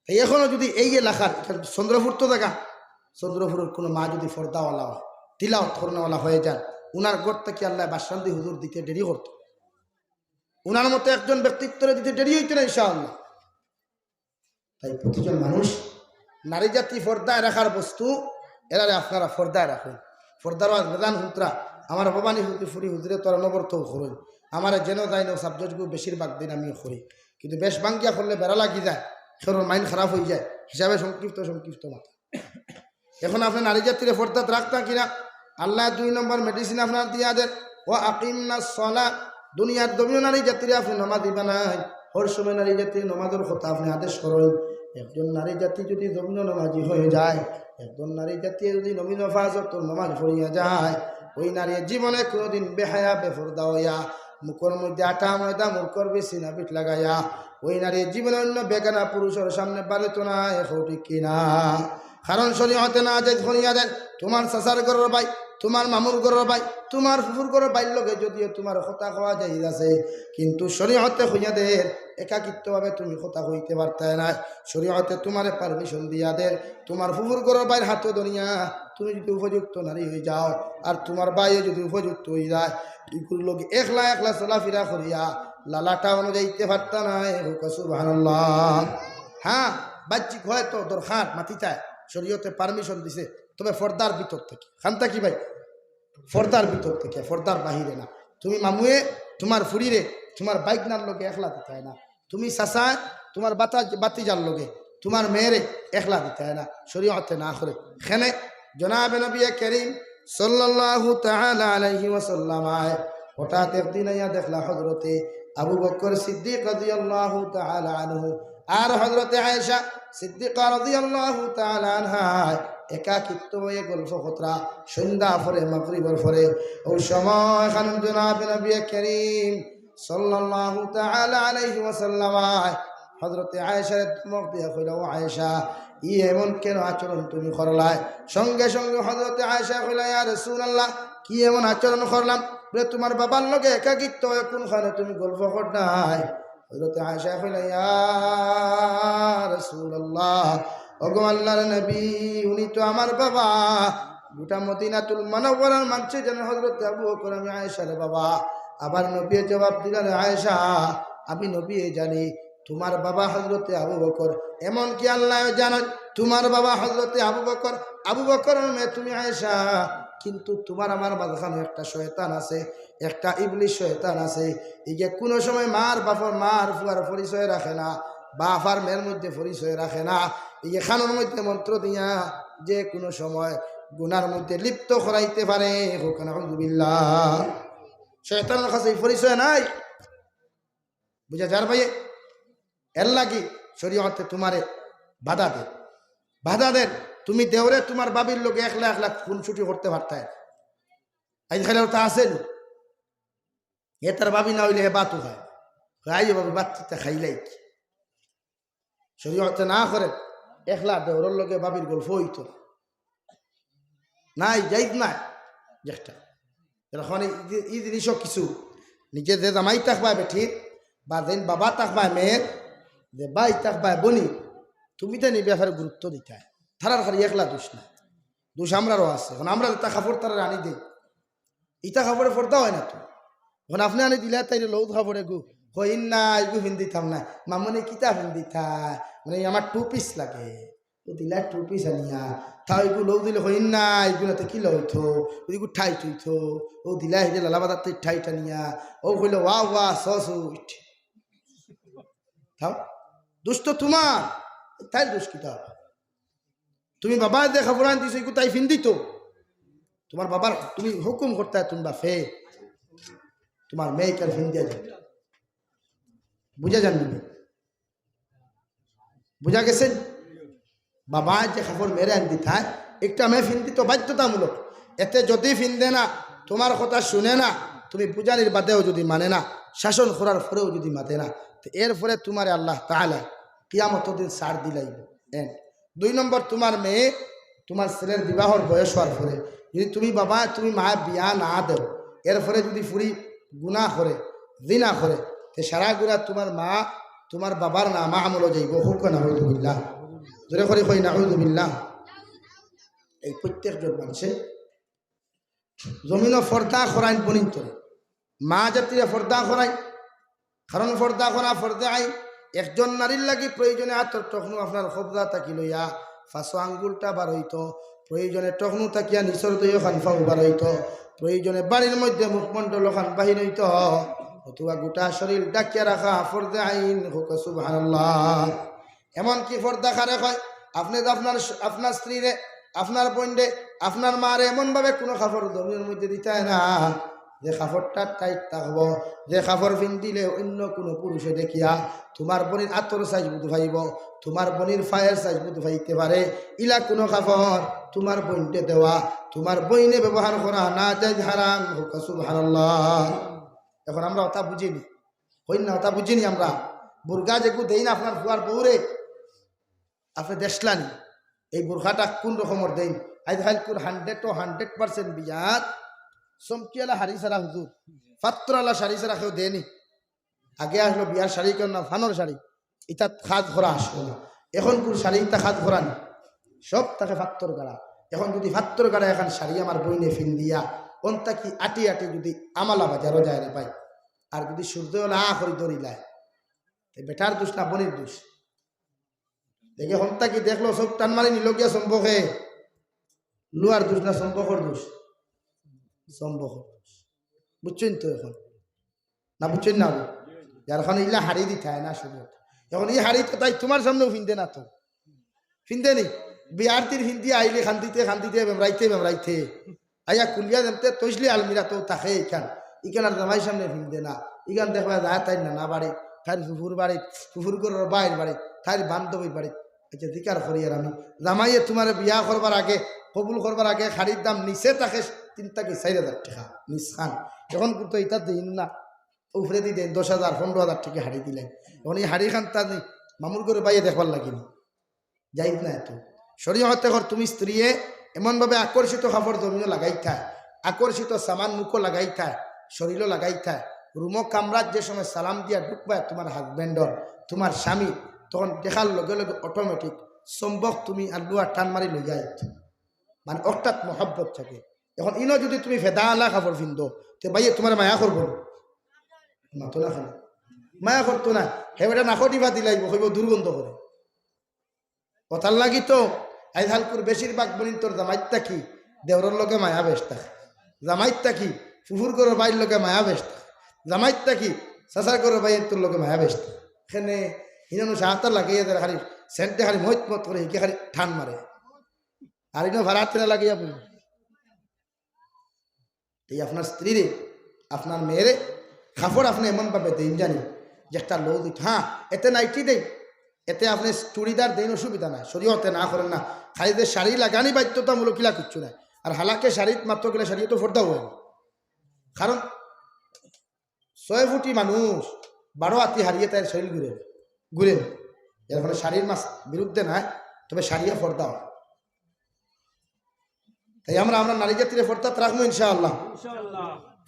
Speaker 1: এখনো যদি এই এলাকার চন্দ্রপুর তো দেখা, চন্দ্রপুরের কোনো মা যদি ফর্দাওয়ালা হয়, তিলাওয়াত করনেওয়ালা হয়ে যান, উনার গড়টা কি আল্লাহ বাসন্দি হুজুর দিতে দেরি করত? উনার মতো একজন ব্যক্তিত্বের দিতে দেরি হইতে না ইনশাআল্লাহ। তাই প্রতিজন মানুষ নারী জাতি ফর্দায় রাখার বস্তু, এরা আপনারা ফর্দায় রাখুন। ফর্দার বেদান হুতরা আমার ভবানী ফুরি হুজুরে তোর অনবর্ত করুন, আমার যেন যাই না সাবজেক্টগুলো বেশিরভাগ দিন আমিও করি, কিন্তু বেশ বাঙ্গিয়া করলে বেড়া লাগি যায়, সরর মাইন্ড খারাপ হয়ে যায়, হিসাবে সংক্ষিপ্ত মাথা। এখন আপনি নারী জাতির ফর্দাত রাখতাম কিনা? আল্লাহ 2 নম্বর মেডিসিন আপনার দিয়া দেন, ও আকিমনা সলা, দুনিয়ার দমিও নারী জাতির আপনি নমাজ দিবা নাই, হর সময় নারী জাতির নমাজের কথা আপনি আদেশ করেন। একজন নারী জাতি যদি জমিন নমাজি হয়ে যায়, একজন নারী জাতি যদি নমিন ফাজত নমাজ পড়িয়া যায়, ওই নারীর জীবনে কোনোদিন বেহায়া বেফরদা হইয়া মুখের মধ্যে আটা ময়দা মুখর বেশি না পিঠ লাগাইয়া ওই নারীর জীবনে অন্য বেগানা পুরুষের সামনে বাড়িত না, ঠিক কিনা? কারণ শরীয়তে না যে ধনিয়া দেন তোমার চাচার ঘরের ভাই, তোমার মামুর ঘরের ভাই, তোমার ফুফুর ঘরের বাইর লগে যদিও তোমার কথা খাওয়া যাই আছে, কিন্তু শরীয়তে হইয়াদের একাকিত্বভাবে তুমি কথা হইতে পারতে না। শরীয়তে তোমার পারমিশন দিয়া দেন, তোমার ফুফুর ঘরের বাইর হাতে ধনিয়া তুমি যদি উপযুক্ত নারী হয়ে যাও, আর তোমার বাইরে যদি উপযুক্ত হয়ে যায়, তুই লোক একলা চলাফেরা করিয়া লালাটা অনুযায়ীতে পারতা নাই হুক সুবহানাল্লাহ। হ্যাঁ বাহ্যিক হয়তো দরকার মাতিতায় শরীয়তে পারমিশন দিছে, তবে ফর্দার ভিতর থেকে। খানতা কি ভাই? ফর্দার ভিতর থেকে, ফর্দার বাহিরে না। তুমি মামুয়ে তোমার ফুরিরে তোমার বাইকনার লোকে একলা দিতে হয় না, তুমি চাচা তোমার বাতিজার লোকে তোমার মেয়েরে একলা দিতে হয় না, শরীয়তে না করে। এখানে জনাবে নবী করিম সাল্লাল্লাহু তাআলা আলাইহি ওয়াসাল্লাম হঠাৎ একদিন আইয়া দেখলা হযরতে আবু বকর সিদ্দিক রাদিয়াল্লাহু তাআলা আনহু আর হযরতে আয়েশা সিদ্দিকা রাদিয়াল্লাহু তাআলা আনহা একাকিত্ব হয়ে গল্প খতরা সন্ধ্যা পরে মাগরিবের পরে। ওই সময় খানুম জনাবে নবী করিম সাল্লাল্লাহু তাআলা আলাইহি ওয়াসাল্লাম হযরতে আয়েশার ধমক দিয়া কইলা, ও আয়েশা ই এমন কেন আচরণ তুমি করলাই? সঙ্গে সঙ্গে হযরতে আয়েশা কইলা, ইয়া রাসূলুল্লাহ কি এমন আচরণ করলাম? বলে তোমার বাবার লগে একাকিত্ব হয়ে কোনখানে তুমি গল্প করলাই? হযরতে আয়েশা কইলা, ইয়া রাসূলুল্লাহ ওগো আল্লাহর নবী উনি তো আমার বাবা। গোটা মদিনাতুল মুনাওয়ারার মানুষ জানে হযরতে আবু বকর আমি আয়েশার বাবা। আবার নবী জবাব দিলেন, আয়েশা আমি নবী জানি তোমার বাবা হযরতে আবু বকর, এমন কি আল্লাহ জানেন তোমার বাবা হযরতে আবু বকর, আবু বকরের মেয়ে তুমি আয়েশা। কিন্তু তোমার আমার মাঝখানে একটা শয়তান আছে, একটা ইবলিশ শয়তান আছে। এই যে কোনো সময় মার বাপর মার ফুয়ার পরিচয় রাখে না, বাপ আর মেয়ের মধ্যে পরিচয় রাখে না। এই যে খানোর মধ্যে মন্ত্র দিয়া যে কোনো সময় গুনার মধ্যে লিপ্ত করাইতে পারে। নাউযুবিল্লাহ। শয়তানের কাছে পরিচয় নাই, বুঝা যার ভাই। এর লাগি শরীয়তে তোমারে বাধা দে, বাধা দেন। তুমি দেওরে তোমার বাবির লোক একলা একলা খুন ছুটি করতে পারতায়। আজ খালি ওটা আসেন এ তার বাবি না হইলে হে বাতু খায়, আই বাবি বাচ্চাটা খাইলাই কি? শরীয়তে না করে একলা দেওরের লোকে বাবির গল্প হইতো নাই, যাই নাই যেটা এরকম এই জিনিসও কিছু নিজে যে জামাই থাকবা বেঠির বা যেন বাবা থাকবা মেয়ের, যে বাই থাকবা বনি, তুমি তো এই ব্যাপারে গুরুত্ব দিতে হয়। তারার খালি একলা দোষ না, দোষ আমরারও আছে। এখন আমরা তা কাপড় তারা আনি দিই, ইটা কাপড়ে ফর্দা হয় না তো। এখন আপনি আনি দিলে তাই লৌদ কাপড়ে গু হইন না এগু হিন্দি থাম না মামনে কিতা হিন্দি থা মানে আমার 2 পিস লাগে, ও দিলা 2 পিস আনিয়া তা এগু লৌ দিলে হইন না এগুলাতে কি লইতো ওইগু ঠাই থইতো, ও দিলা হিলে লালাবাদার ঠাই টানিয়া ও কইল ওয়া ওয়া সুইট থাও। দোষ তো তোমার, তাই দোষ কিতা? তুমি বাবা যে খবর আন দিছো তাই ফিন্দি তো তোমার বাবার, তুমি হুকুম করতে তুমি বাফে তোমার মেয়েকে ফিন্দিয়া যাবে। বুঝা যান, বুঝা গেছেন? বাবা যে খবর মেরে আন দিতায় একটা মেয়ে ফিন্দি তো বাধ্যতামূলক। এতে যদি ফিন্দে না, তোমার কথা শুনে না, তুমি বুঝানির বাদেও যদি মানে না, শাসন করার পরেও যদি মাতে না, তো এরপরে তোমার আল্লাহ তাআলা কিয়ামতের দিন ছাড় দিলাইব। 2 নম্বর, তোমার মেয়ে তোমার ছেলের বিবাহর বয়স হওয়ার পরে যদি তুমি বাবা তুমি মা বিয়া না দেও, এরপরে যদি ফুরি গুনাহ করে জিনা করে, তো সারা গুনাহ তোমার মা তোমার বাবার নামা আমল যাইব। হুক নাউযুবিল্লাহ, জোরে করে কই নাউযুবিল্লাহ। এই প্রত্যেকজন মানুষে জমিন ফর্দা করাইন বনিত মা জাতিরে ফর্দা করাই, কারণ ফর্দা করা ফর্দা আই একজন নারীর লাগি প্রয়োজনে আতর তখনও আপনার খবজা তাকি লইয়া 5 আঙ্গুলটা বার হইতো, প্রয়োজনে টখনু তাকিয়া নিচর দইও খানফাও বার হইতো, প্রয়োজনে বাড়ির মধ্যে মুখমণ্ডল খান বাহির হইতো, অথবা গোটা শরীর ডাকিয়া রাখা ফর্দা আইন হুক সুবহানাল্লাহ। এমনকি ফর্দা খারে কয় আপনি আপনার স্ত্রীরে আপনার বোনরে আপনার মারে এমনভাবে কোনো কাপড় জমির মধ্যে দিতে না যে কাপড়টা টাইট থাকবো, যে কাপড় দিলে অন্য কোনো পুরুষে দেখিয়া তোমার বোনের আতর সাইজ বুধ ভাইব, তোমার বোনের ফায়ার সাইজ বুধ ভাইতে পারে। ইলা কোনো কাপড় তোমার বোনকে দেওয়া, তোমার বইনে ব্যবহার করা না যাই হারাম হুক সুবহানাল্লাহ। এখন আমরা ওটা বুঝিনি, হই না ওটা বুঝিনি আমরা। বুর্গা যেগু দেই না আপনার ফুয়ার বউরে, আপনি দেখলানি এই বুর্খাটা কোন রকমের দেন। আজ হাইলপুর 100% বিয়াত চমকিয়ালা হারি সারা হুজুর ফাত্তরালা শাড়ি সারা কেউ দেয়নি। আগে আসলো বিয়ার শাড়ি কেউ না ফানোর শাড়ি, ইটা খাজ ভরা আসলো না। এখন কোন শাড়ি ইটা খাজ ভরা না, সব তাকে ফাত্তর গাড়া। এখন যদি ফাত্তর গাড়া এখন শাড়ি আমার বইনে ফিন দিয়া অন্তা কি আটি আটি যদি আমালা বাজারও যায় রে পাই, আর যদি সূর্য না করি দরিলায় বেটার দোষ না বনির দোষ দেখে হন্তা কি দেখলো সব টান মারি নিল গিয়া সম্পর্কে লুয়ার দোষ না সম্পর্কর দোষ সম্পর্কর দোষ বুঝছেন তো এখন না বুঝছেন না যার এখন ইলা হাড়ি দিতে হয় না শুধু এখন এই হাড়ি তো তাই তোমার সামনেও ফিনতে না তো ফিনতে নি বিয়ার তীর ফিনতে আইলে খান্দিতে বেমরাইতে আইয়া কুলিয়া দেমতে তৈসলি আলমিরা তো থাকে ইখান আর জামাই সামনে ফিনতে না ইখান দেখবা যা তাই না বাড়ি তার ফুফুর বাড়ি ফুফুর করার বাইর বাড়ি তার বান্ধবীর বাড়ি আচ্ছা দিকার করি আর আমি জামাইয়ে তোমার বিয়া করবার আগে কবুল করবার আগে শাড়ির দাম নিচে তাকে 3,000 টাকা নিসান এখন কিন্তু এটা দিন না উপরে দিয়ে দেন 10,000 15,000 টাকা হাড়ি দিলেন এখন এই হাড়ি খান তার মামুর করে বাইয়ে দেখবার লাগিনি যাই না এত শরীয়তে কর তুমি স্ত্রীয়ে এমনভাবে আকর্ষিত খাবার জমিও লাগাই থায় আকর্ষিত সামান মুখও লাগাই থায় শরীরও লাগাই থায় রুমো কামরাত যে সময় সালাম দিয়া ঢুকবা তোমার হাজবেন্ডর তোমার স্বামী তখন দেখার লগে লগে অটোমেটিক সম্ভব তুমি আল্লুয়া টান মারি লই যায় মানে অর্থাৎ মহব্বত থাকে এখন ইনো যদি তুমি ভেদা আলা খাবার ফিন্দো তো ভাইয়ে তোমার মায়া করবো মাতো না খানা মায়া করতো না হেবেটা নাকো দিবা দিলাইব হইব দুর্গন্ধ করে কথার লাগি তো আইহালপুর বেশিরভাগ বলিন তোর জামাইতটা কি দেওরের লগে মায়া বেশ থাকে জামাইতটা কি ফুফুর করো বাইর লগে মায়া বেশ থাকে জামাইতটা কি চাচার করো বাইয়ের তোর লগে মায়া বেশ থাকে এখানে হিনানো সাহায্য লাগিয়ে দেয় খালি সেন্টে খালি মত মত করে হিকে খালি ঠান মারে আর ইনো ভাড়াতে না লাগিয়া বলি এই আপনার স্ত্রীরে আপনার মেয়েরে খাফড় আপনি এমনভাবে দিন জানি যে একটা লো দিত হ্যাঁ এতে নাইটি দেই এতে আপনি চুড়িদার দেন অসুবিধা নাই শরীয়তে না করেন না খালি যে শাড়ি লাগানি বাধ্যতামূলক কিলা কিচ্ছু নাই আর হালাকে শাড়িত মাত্র গেলে শাড়ি তো ফোরদাও হয় কারণ 6 ফুটি মানুষ 12 হাতি হারিয়ে তাই শরীর ঘুরে এর ফলে শাড়ির মাছ বিরুদ্ধে নাই তবে শাড়িয়ে ফোরদা হয় তাই আমরা নারী জাতিরে ফোরদাত রাখবো ইনশাআল্লাহ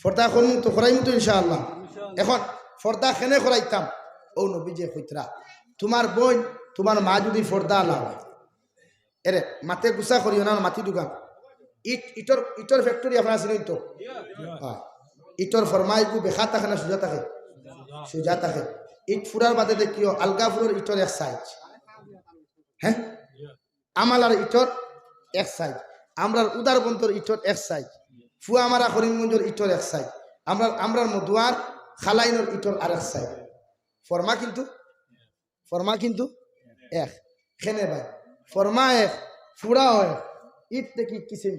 Speaker 1: ফোরদা এখন তো করাইম তো ইনশাআল্লাহ এখন ফোরদা খেনে করাইতাম ও নবী যে কইতরা তোমার বোন তোমার মা যদি ফোরদা আলা হয় এরে মাতে গুছা করিও না মাটি দোকান ইটর ফ্যাক্টরি আপনার চিনেন তো হ্যাঁ ইটর ফরমাইগু বেখা থাকে না সুজা থাকে ইট ফুরার বাদে দেখিও আলগা ফুরোর ইটর এক সাইজ হ্যাঁ আমালার ইটর এক সাইজ আমরার উদারবন্তর ইটর এক সাইজ ফুয়ামারা করিমগঞ্জের ইটর এক সাইজ আমরার মধুয়ার খালাইনের ইটর আরেক সাইজ ফরমা কিন্তু এক খেনে ভাই ফরমা এক ফুড়াও এক ইট দেখি কিসিম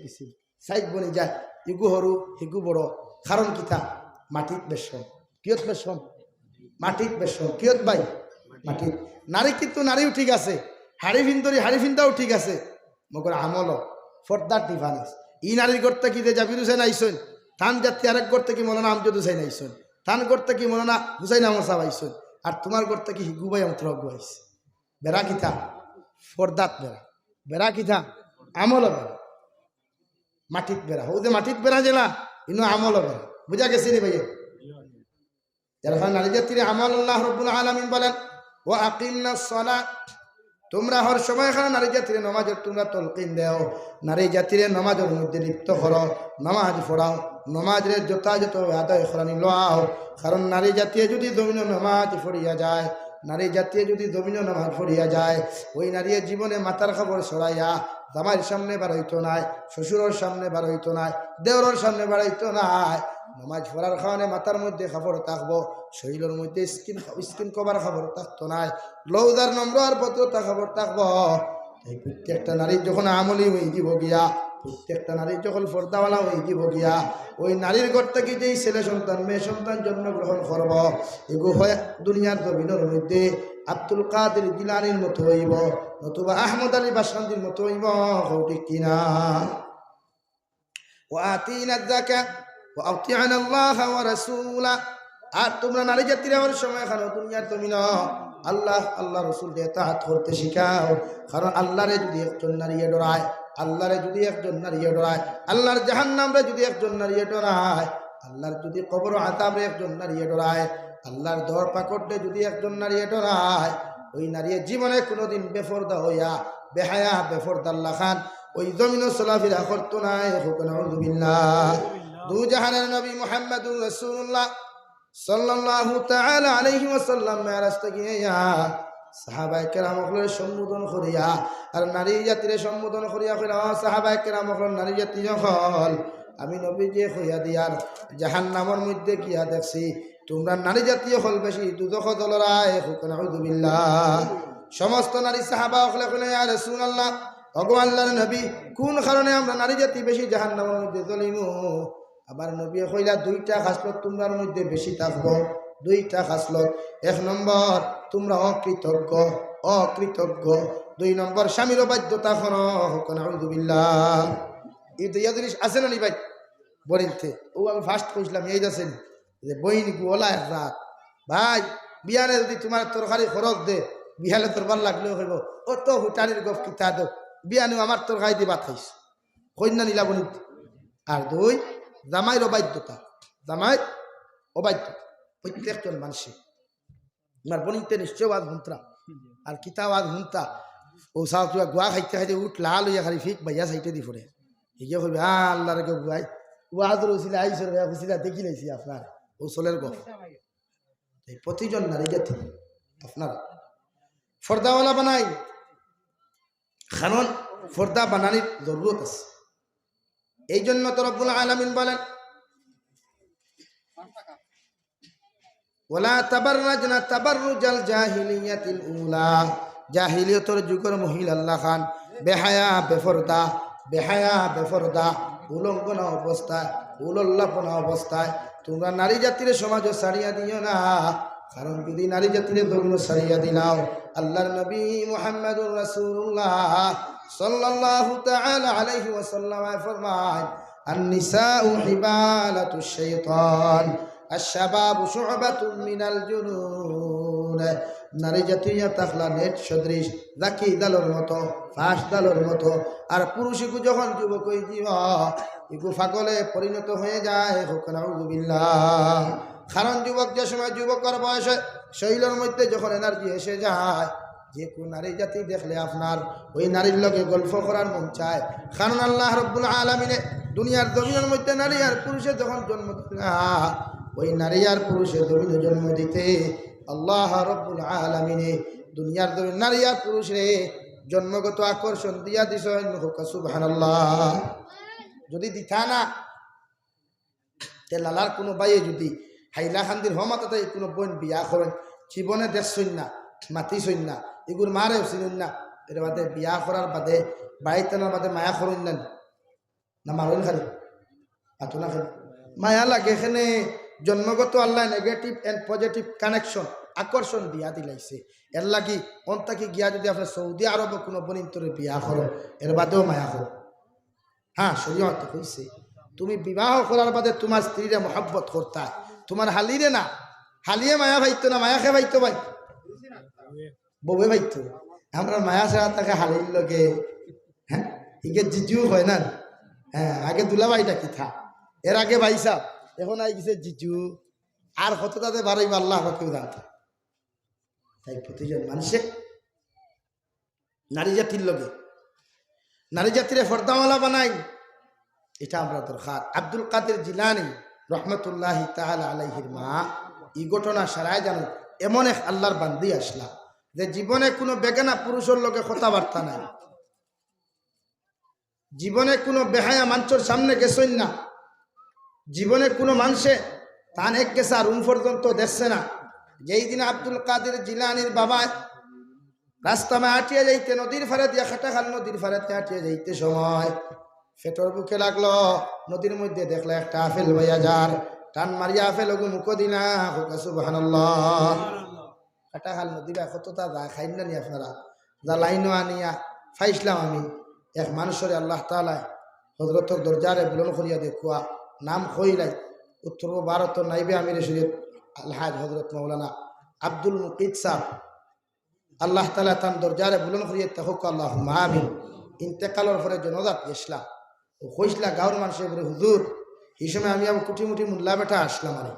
Speaker 1: সাইজ বনি যায় ইগু সরু হিগু বড় কারণ কিতা মাটিত বেশম কিয়ত বেশম মাটিত বেশম কিয়ত ভাই মাটিত নারী কিন্তু নারীও ঠিক আছে হাড়ি ফিন্দাও ঠিক আছে মগর আমল ফর্দার ডিফারেন্স ই নারীর করতে কি যে জাবির হুসেন আইসন থান জাতি আরেক করতে কি মৌলানা আমজদ হুসাইন আইসন থান করতে কি মৌলানা হুসাইন আহমদ সাহেব আইসন আর তোমার করতে কি হিগু ভাই অন্তর আইসে বেড়া কিতা ফর্দাত বেড়া কিতা আমল বেড়া মাটিত বেড়া হো যে মাটিত বেড়া জেলা ইনো আমল বেড়া বুঝা গেছি নি ভাইয়া যার নারী জাতির আমল আল্লাহ রাব্বুল আলামিন বলেন ওয়া আকিমনাস সালাত তোমরা হর সময় এখানে নারী জাতির নামাজের তোমরা তলকিন দেও নারী জাতির নামাজের মধ্যে লিপ্ত করো নামাজ পড়াও নামাজের যথাযথ আদায় করানি লও কারণ নারী জাতীয় যদি জমিন নামাজ পড়িয়া যায় নারী জাতীয় যদি জমিন নামাজ পড়িয়া যায় ওই নারীর জীবনে মাথার খবর সরাইয়া জামাইয়ের সামনে বাড়াইতো নাই শ্বশুরের সামনে বাড়াইতো নাই দেওরের সামনে বাড়াইতো নাই নামাজ পড়ার কারণে মাথার মধ্যে খবর থাকবো শরীরের মধ্যে স্কিন কভার খবর থাকতো নাই লৌদার নম্র আর ভদ্রতা খবর থাকবো এই প্রত্যেকটা নারী যখন আমলি হয়ে দিব গিয়া প্রত্যেকটা নারী যখন পর্দাওয়ালা হয়ে দিব গিয়া ওই নারীর ঘর থেকে যেই ছেলে সন্তান মেয়ে সন্তান জন্মগ্রহণ করব এগো হয় দুনিয়ার জমিনের মধ্যে আব্দুল কাদের জিলানীর মতো হইব নতুবা আহমদ আলী বাসরান্দির মতো হইব ঠিক কিনা ওয়াতিনা যাকাত وأطيعنا الله ورسوله আর তোমরা নারী জাতির হওয়ার সময় এখানে দুনিয়ার জমিন আল্লাহ রসুল দিয়ে তাহাত করতে শিখাও কারণ আল্লাহরে যদি একজন নারীয়ে ডরায় আল্লাহর জাহান্নামরে যদি একজন নারীয়ে ডরায় আল্লাহর যদি কবর আযাবরে একজন নারীয়ে ডরায় আল্লাহর দর পাকড়ে যদি একজন নারীয়ে ডরায় ওই নারীর জীবনে কোনোদিন বেফরদা হইয়া বেহায়া বেফরদাল্লাহ খান ওই জমিনও চলাফেরা করতো না নাউযুবিল্লাহ দু জাহানের নবী মুহাম্মদুর রাসূলুল্লাহ সাল্লাল্লাহু তাআলা আলাইহি ওয়াসাল্লাম মেরাজ থেকে সাহাবায়ে কেরাম হলের সম্বোধন করিয়া আর নারী জাতিরে সম্বোধন করিয়া কইরা সাহাবায়ে কেরাম হল নারী জাতি হল আমি নবীজি কইয়া দিয়ার জাহান্নামের মধ্যে গিয়া দেখছি তোমরা নারী জাতীয় হল বেশি দুজখ দলরায় হুকুন আউযুবিল্লাহ সমস্ত নারী সাহাবা হলে কইলেন ইয়া রাসূলুল্লাহ ওগো আল্লাহর নবী কোন কারণে আমরা নারী জাতি বেশি জাহান্নামের মধ্যে জ্বলিমু আবার নবী কইলা দুইটা খাসলত তোমরার মধ্যে বেশি থাকবো দুইটা খাসলত এক নম্বর তোমরা অকৃতজ্ঞ দুই নম্বর স্বামীর বাধ্যতা করো হুকুন আউযুবিল্লাহ এই দুইটা জিনিস আছে না নি ভাই বলিতে ও আমি ফার্স্ট কইছিলাম এই যাচ্ছেন যে বইন গোলা এক রাত ভাই বিয়ানে যদি তোমার তরকারি খরচ দে বিহালে তোর ভাল লাগলেও হইব ও তো হুটানির গপ কিতা দো বিয়ানেও আমার তরকারি দিয়ে ভাত খাইস কন্যা নীলা বনিত আর দুই জামাইর অবাধ্যতা জামাই অবাধ্য প্রত্যেকজন মানুষে আমার বনিতে নিশ্চয় আজ হুন্তরা আর কিতাব আজ হুনতা ও সাহ কিবা গোয়া খাইতে খাইতে উঠ লাল হইয়া খালি ফিক ভাইয়া সাইটে দি পড়ে এগিয়ে কইবে আল্লাহর গে বুয়াই ওয়াজর উছিলা আইসর ভাইয়া খুশিলা দেখি লাইছি আপনার ওসলের গপ এই প্রতিজন নারী জাতি আপনার ফর্দাওয়ালা বানাই কারণ ফর্দা বানানির জরুরত আছে এই জন্য তো রব্বুল আলামিন বলেন ওয়ালা তাবাররাজনা তাবাররুজাল জাহিলিয়াতিল উলা জাহিলিয়তের যুগের মহিলা আল্লাহ খান বেহায়া বেফরদা উলঙ্ঘন অবস্থায় উলল্লাপনা অবস্থায় তোমরা নারী জাতির সমাজও ছাড়িয়া দিও না কারণ যদি নারী জাতির ধর্ম ছাড়িয়া দিলাও আল্লাহর নবী মুহাম্মদুর রাসূলুল্লাহ সাল্লাল্লাহু তাআলা আলাইহি ওয়াসাল্লাম ফরমায় আন-নিসাউ হিবালাতুশ শাইতান আশ-শাবাবু শু'বাতুম মিনাল জুনুন নারী জাতীয় তাখলা নেট সদৃশ জাকি দালোর মতো ফাঁস দালোর মতো আর পুরুষিকু যখন যুবক হয়ে দিব ইকু ফাগলে পরিণত হয়ে যায় হুকুন আউযুবিল্লাহ কারণ যুবক যে সময় যুবকের বয়সে শরীরের মধ্যে যখন এনার্জি এসে যায় যে কোন নারী জাতি দেখলে আপনার ওই নারীর লগে গল্প করার মন চায় কারণ আল্লাহ রাব্বুল আলামিনে দুনিয়ার জমিনের মধ্যে নারী আর পুরুষের যখন জন্ম ওই নারী আর পুরুষের জমিনে জন্ম দিতে আল্লাহ রাব্বুল আলামিনে দুনিয়ার জমিন নারী আর পুরুষে জন্মগত আকর্ষণ দিয়া দিছেন সুবহানাল্লাহ যদি দিতা না তে লালার কোনো বাইয়ে যদি হাইলাকান্দির হমাতাতে কোনো বোন বিয়া করেন জীবনে দেখছই না মাতিছই না এগুর মারেও চিনুন না এর বাদে বিয়া করার বাদে বাড়িতে বাদে মায়া করুন না না মারুন খালি আতো না খালি মায়া লাগে এখানে জন্মগত আল্লাহ নেগেটিভ এন্ড পজিটিভ কানেকশন আকর্ষণ দিয়া দিলাইছে এর লাগি অন্তাকে গিয়া যদি আপনার সৌদি আরব কোনো বনিন্তরে বিয়া করো এর বাদেও মায়া করো হ্যাঁ শরীয়ত কইছে তুমি বিবাহ করার বাদে তোমার স্ত্রীরে মহব্বত করতা তোমার হালিরে না হালিয়ে মায়া ভাইতো না মায়া খে ভাইতো ভাই বউয়ে ভাইতো আমরা মায়া ছাড়া তাকে হালির লগে হ্যাঁ ইগে জিজু হয় না হ্যাঁ আগে দুলাভাইটা কি থা এর আগে ভাইসা এখন আই গেছে জিজু আর কত তাতে বাড়াইব আল্লাহ কেউ জানতো তাই প্রতিজন মানুষে নারী জাতির লগে নারী জাতিরে ফর্দাওয়ালা বানাই এটা আমরা দরকার আব্দুল কাদের জিলানী রহমতুল্লাহ তাআলা আলাইহির মা এই ঘটনা সারায় জানো এমন এক আল্লাহর বান্দি আসলা যে জীবনে কোনো বেগানা পুরুষের লগে কথাবার্তা নাই জীবনে কোনো বেহায়া মানুষের সামনে গেছই না জীবনে কোনো মানুষে তান এক গেছে আর পর্যন্ত দেখছে না যেই দিন আব্দুল কাদের জিলানির বাবা রাস্তা মা হাঁটিয়ে যাইতে নদীর ফারে দিয়া খাটাখাল নদীর ফারেতে হাঁটিয়ে যাইতে সময় ফেটর বুকে লাগলো নদীর মধ্যে দেখলে একটা আপেল ভাইয়া যার টান মারিয়া আপেল ওগু মুখ দিনা সুবহানাল্লাহ খাটাখাল নদীরা কতটা যা খাইন না নি আপনারা যা লাইনও আনিয়া ফাইসলাম আমি এক মানুষের আল্লাহ তাআলা হযরতর দরজারে বুলন করিয়া দেখুয়া নাম কইলাই উত্তর ভারত নাইবে আমির শরীফ আলহাজ হযরত মাওলানা আব্দুল মুকিত সাহেব আল্লাহ তাআলা তান দরজারে বুলন করিয়া তাহুক আল্লাহুম্মা আমিন ইন্তেকালের পরে জনজাত গেছলা ও কইসলা গাঁর মানুষের বলে হুজুর এই সময় আমি আবার কুটি মুটি মুল্লা বেটা আসলাম আরে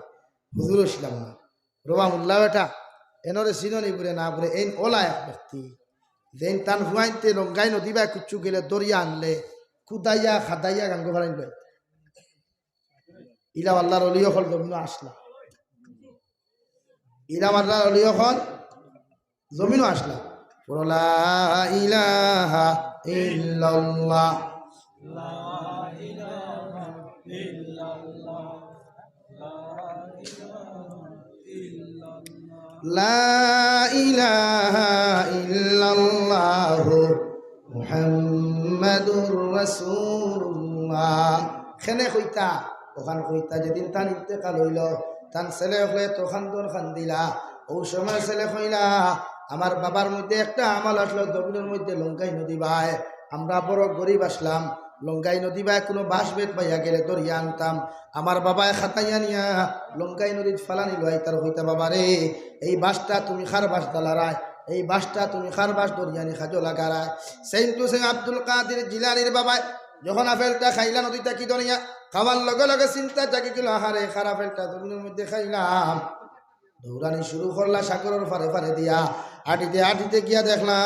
Speaker 1: হুজুর আসলাম না রোবা মুল্লা বেটা এনরে সিননি বলে না বলে এই ওলা এক ব্যক্তি যেন তান হুয়াইতে রঙ্গাই নদী বা কুচু গেলে দরিয়া আনলে কুদাইয়া খাদাইয়া গাঙ্গ ভাড়াই ইলা আল্লাহর অলিও ফল জমিন আসলা ইলা মারলা হলিও খন জমিনও আসলা লা ইলাহা ইল্লাল্লাহ লা ইলাহা ইল্লাল্লাহু মুহাম্মাদুর রাসূলুল্লাহ খেনে কইতা ওখান কইতা যেদিন তান ইন্তেকাল হইল তান ছেলে হলে তখন তোর খান দিলা ও সময় ছেলে কইলা আমার বাবার মধ্যে একটা আমল আসলো জমিনের মধ্যে লঙ্কাই নদী ভাই আমরা বড় গরিব আসলাম লঙ্কাই নদী ভাই কোনো বাঁশ বেত পাইয়া গেলে দরিয়া আনতাম আমার বাবায় খাতাইয়া নিয়া লঙ্কাই নদীর ফালানি লয় তার হইতা বাবা রে এই বাঁশটা তুমি খার বাঁশ দালারায় এই বাঁশটা তুমি খার বাঁশ দরিয়ানি খাজো লাগারায় সেম টু সেম আব্দুল কাদের জিলানির বাবায় যখন আপেলটা খাইলা নদীটা কি দরিয়া খাওয়ার লগে লগে চিন্তা জাগি গেল আহারে খার আপেলটা জমিনের মধ্যে খাইলাম দৌড়ানি শুরু করলা সাগরের ফারে ফারে দিয়া আটিতে আটিতে গিয়া দেখলা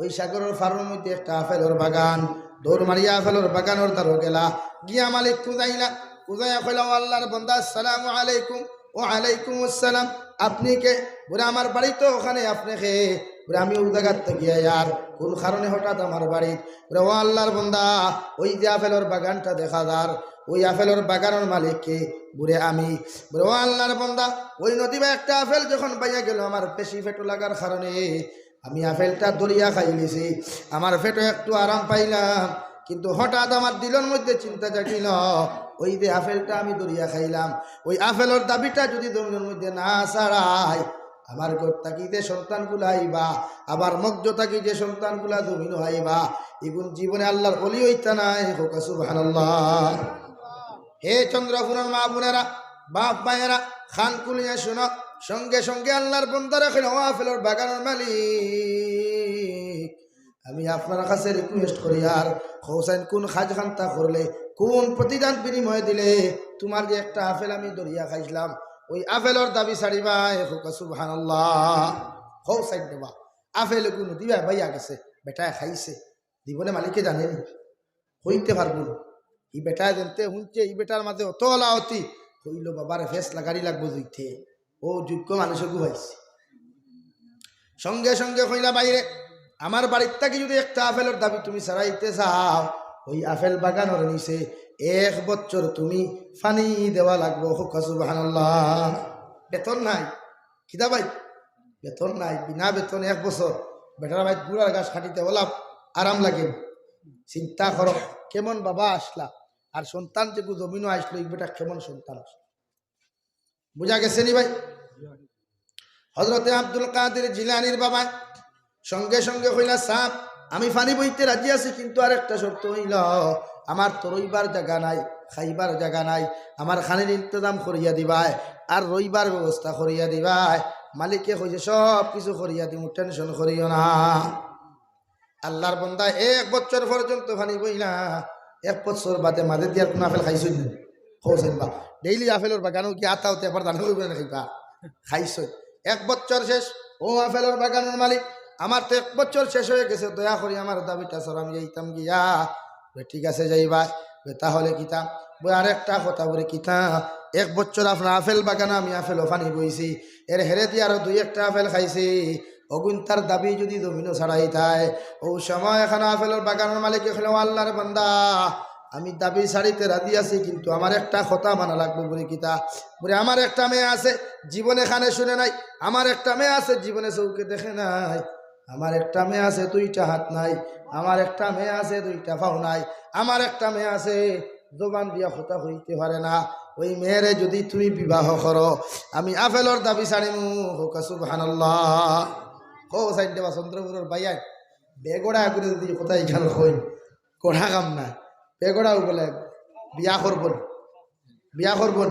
Speaker 1: ওই সাগরের ফারের মধ্যে একটা আপেলের বাগান দৌড় মারিয়া আপেলের বাগানের দ্বারও গেলা গিয়া মালিক কুজাইলা কুজাইয়া কইলা আল্লাহর বান্দা আসসালামু আলাইকুম ও আলাইকুম আসসালাম আপনি কে বলে আমার বাড়ি তো ওখানে আপনি কে বলে আমি ওই জায়গাতে গিয়া ইয়ার কোন কারণে হঠাৎ আমার বাড়ি বলে ও আল্লাহর বান্দা ওই যে আপেলের বাগানটা দেখা যার ওই আপেলের বাগানের মালিককে বুড়ে আমি বলে ও আল্লাহর বান্দা ওই নদী বা একটা আপেল যখন বাইয়া গেল আমার পেশি ফেটো লাগার কারণে আমি আপেলটা দরিয়া খাই লিছি আমার ফেটো একটু আরাম পাইলাম কিন্তু হঠাৎ আমার দিলের মধ্যে চিন্তা জাগিল ওই যে আপেলটা আমি দরিয়া খাইলাম ওই আপেলের দাবিটা যদি জমিনের মধ্যে না ছাড়াই আমার ঘর থাকি যে সন্তানগুলো আইবা আবার মগ্জ থাকি যে সন্তানগুলা জমিনও আইবা এগুন জীবনে আল্লাহর অলি হইতা নাই হোক সুবহানাল্লাহ। হে চন্দ্রপুরের মা বোনেরা বাপ মায়েরা খান কুলিয়া শোনো সঙ্গে সঙ্গে আল্লাহর বন্দারা আপেলের বাগানের মালিক আমি আপনার কাছে রিকোয়েস্ট করি আর হোসেন কোন খাজখান্তা করলে কোন প্রতিদান বিনিময় দিলে তোমার যে একটা আপেল আমি দরিয়া খাইছিলাম ওই আপেলের দাবি ছাড়িবা সুবহানাল্লাহ হোসেন দেবা আপেল কোনো দিবা ভাইয়া গেছে বেটায় খাইছে দিবনে মালিকে জানেনি হইতে পারবো না এই বেটায় জানতে শুনছে এই বেটার মাঝে অত অলাহতি হইল বাবার ফেসলা গাড়ি লাগবো জুইতে ও যোগ্য মানুষে গুহাইছে সঙ্গে সঙ্গে কইলা বাইরে আমার বাড়ির থেকে যদি একটা আপেলের দাবি তুমি ছাড়াইতে চাও ওই আপেল বাগানের নিচে 1 বছর তুমি পানি দেওয়া লাগবো সুবহানাল্লাহ। বেতন নাই কিদা ভাই বেতন নাই বিনা বেতন 1 বছর বেটার ভাই গুড়ার গাছ কাটিতে ওলা আরাম লাগে চিন্তা করো কেমন বাবা আসলা আর সন্তান যে জমিনও আসলো এই বেটা কেমন সন্তান আসলো বুঝা গেছে নি ভাই। হযরতে আব্দুল কাদের জিলানির বাবা সঙ্গে সঙ্গে কইলা সাপ আমি পানি বইতে রাজি আছি কিন্তু আর একটা শর্ত হইল আমার তো রইবার জায়গা নাই খাইবার জায়গা নাই আমার খানির ইন্তজাম করিয়া দিবাই আর রইবার ব্যবস্থা করিয়া দিবাই মালিকে কইছে সব কিছু করিয়া দিমু টেনশন করিও না। আল্লাহর বান্দা 1 বছর পর্যন্ত পানি বইলা 1 বছর বাদে মাঝে দিয়ে কোন আপেল খাইছই না হোসেন বা ডেইলি আপেলের বাগানও কি আতা হতে আবার দানা করবে না খাইবা খাইছই 1 বছর শেষ ও আপেলের বাগানের মালিক আমার তো 1 বছর শেষ হয়ে গেছে দয়া করি আমার দাবিটা সর আমি যাইতাম গিয়া ঠিক আছে যাইবা তাহলে কিতা বই আর একটা কথা বলে কিতা 1 বছর আপনার আপেল বাগানে আমি আপেলও পানি বইছি এর হেরে দিয়ে আরো 2-1টা আপেল খাইছি অগুন তার দাবি যদি জমিনও ছাড়াই তাই ও সময় এখানে আপেলের বাগানের মালিকে খেলে আল্লাহর বান্দা আমি দাবি ছাড়িতে রাজি আছি কিন্তু আমার একটা কথা মানা লাগবে বলে কিতা বলে আমার একটা মেয়ে আছে জীবনে খানে শুনে নাই আমার একটা মেয়ে আছে জীবনে চৌকে দেখে নাই আমার একটা মেয়ে আছে 2টা হাত নাই আমার একটা মেয়ে আছে 2টা পাও নাই আমার একটা মেয়ে আছে জবান দিয়া কথা হইতে পারে না ওই মেয়েরে যদি তুমি বিবাহ করো আমি আপেলের দাবি ছাড়িমু হোক সুবহানাল্লাহ। হো সাইড দেবা চন্দ্রপুরের বাইয়াই বেগড়া করে যদি কোথায় খেয়াল হই কোড়া কাম নাই বেগড়াও বলে বিয়া করবন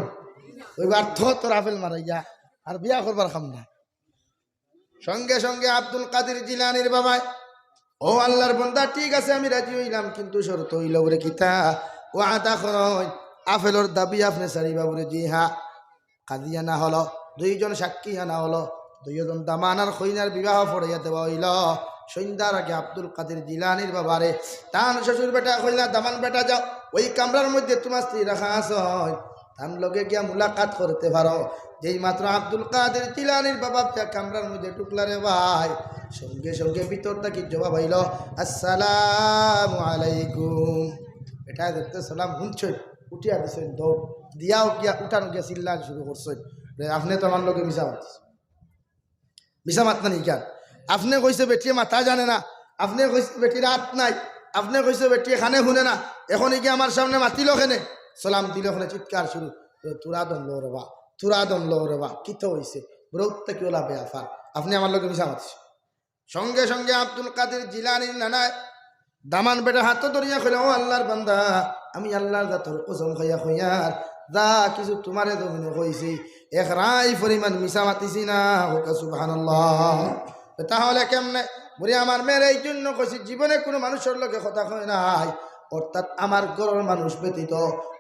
Speaker 1: ওইবার তোর আপেল মারাইয়া আর বিয়া করবার কাম না। সঙ্গে সঙ্গে আব্দুল কাদের জিলানির বাবাই ও আল্লাহর বান্দা ঠিক আছে আমি রাজি হইলাম কিন্তু শর্ত হইল বলে কিতা ও আদা খরচ আপেলের দাবি আপনি সারিবা বলে জি হ্যাঁ কাজী আনা হলো 2 জন সাক্ষী আনা হলো 2 জন দামানার খৈনার বিবাহ পড়াইয়া দেওয়া হইল। সন্ধ্যার আগে আব্দুল কাদের জিলানির বাবারে তান শ্বশুর বেটা কইলা দামান বেটা যাও ওই কামরার মধ্যে তোমার স্ত্রী রাখা আছে তার লগে গিয়া মুলাকাত করতে পারো। যেই মাত্র আব্দুল কাদের জিলানীর বাবা কামরার মধ্যে ঢুকলা রে ভাই, সঙ্গে সঙ্গে ভিতর থেকে জবাব আইল আসসালামু আলাইকুম। এটা দেখতে সালাম শুনছেন, উঠিয়া দিছেন দৌড় দিয়াও গিয়া উঠানো গিয়া চিল্লান শুরু করছেন, আপনি তো আমার লোকে মিশা মাতিস, মিশা মাত না কেন? আপনি কইছে বেটিয়ে মাথা জানে না, আপনি কইছে বেটির হাত নাই, আপনি কইছে বেটিয়ে খানে শুনে না, এখন কি আমার সামনে মাতিল খেনে সালাম দিল ওখানে চিৎকার শুরু, তোরা দম লো রে বা, তোরা দম লো রে বা, কি তো হয়েছে ব্রৌতে কি ওলা বেয়াফার, আপনি আমার লোকে মিশা মাতিস। সঙ্গে সঙ্গে আব্দুল কাদের জিলানীর নানায় দামান বেটা হাত ধরিয়া কইল, ও আল্লাহর বান্দা, আমি আল্লাহর জাতর কসম খাইয়া কইয়ার যা কিছু তোমারে জমিনে কইছি এক রাই পরিমাণ মিশা মাতিছি না, হোকা সুবহানাল্লাহ। তাহলে কেমনে? বলি আমার মেয়ের এই জন্য কইছি জীবনে কোনো মানুষের লগে কথা কয় নাই, অর্থাৎ আমার ঘরের মানুষ ব্যতীত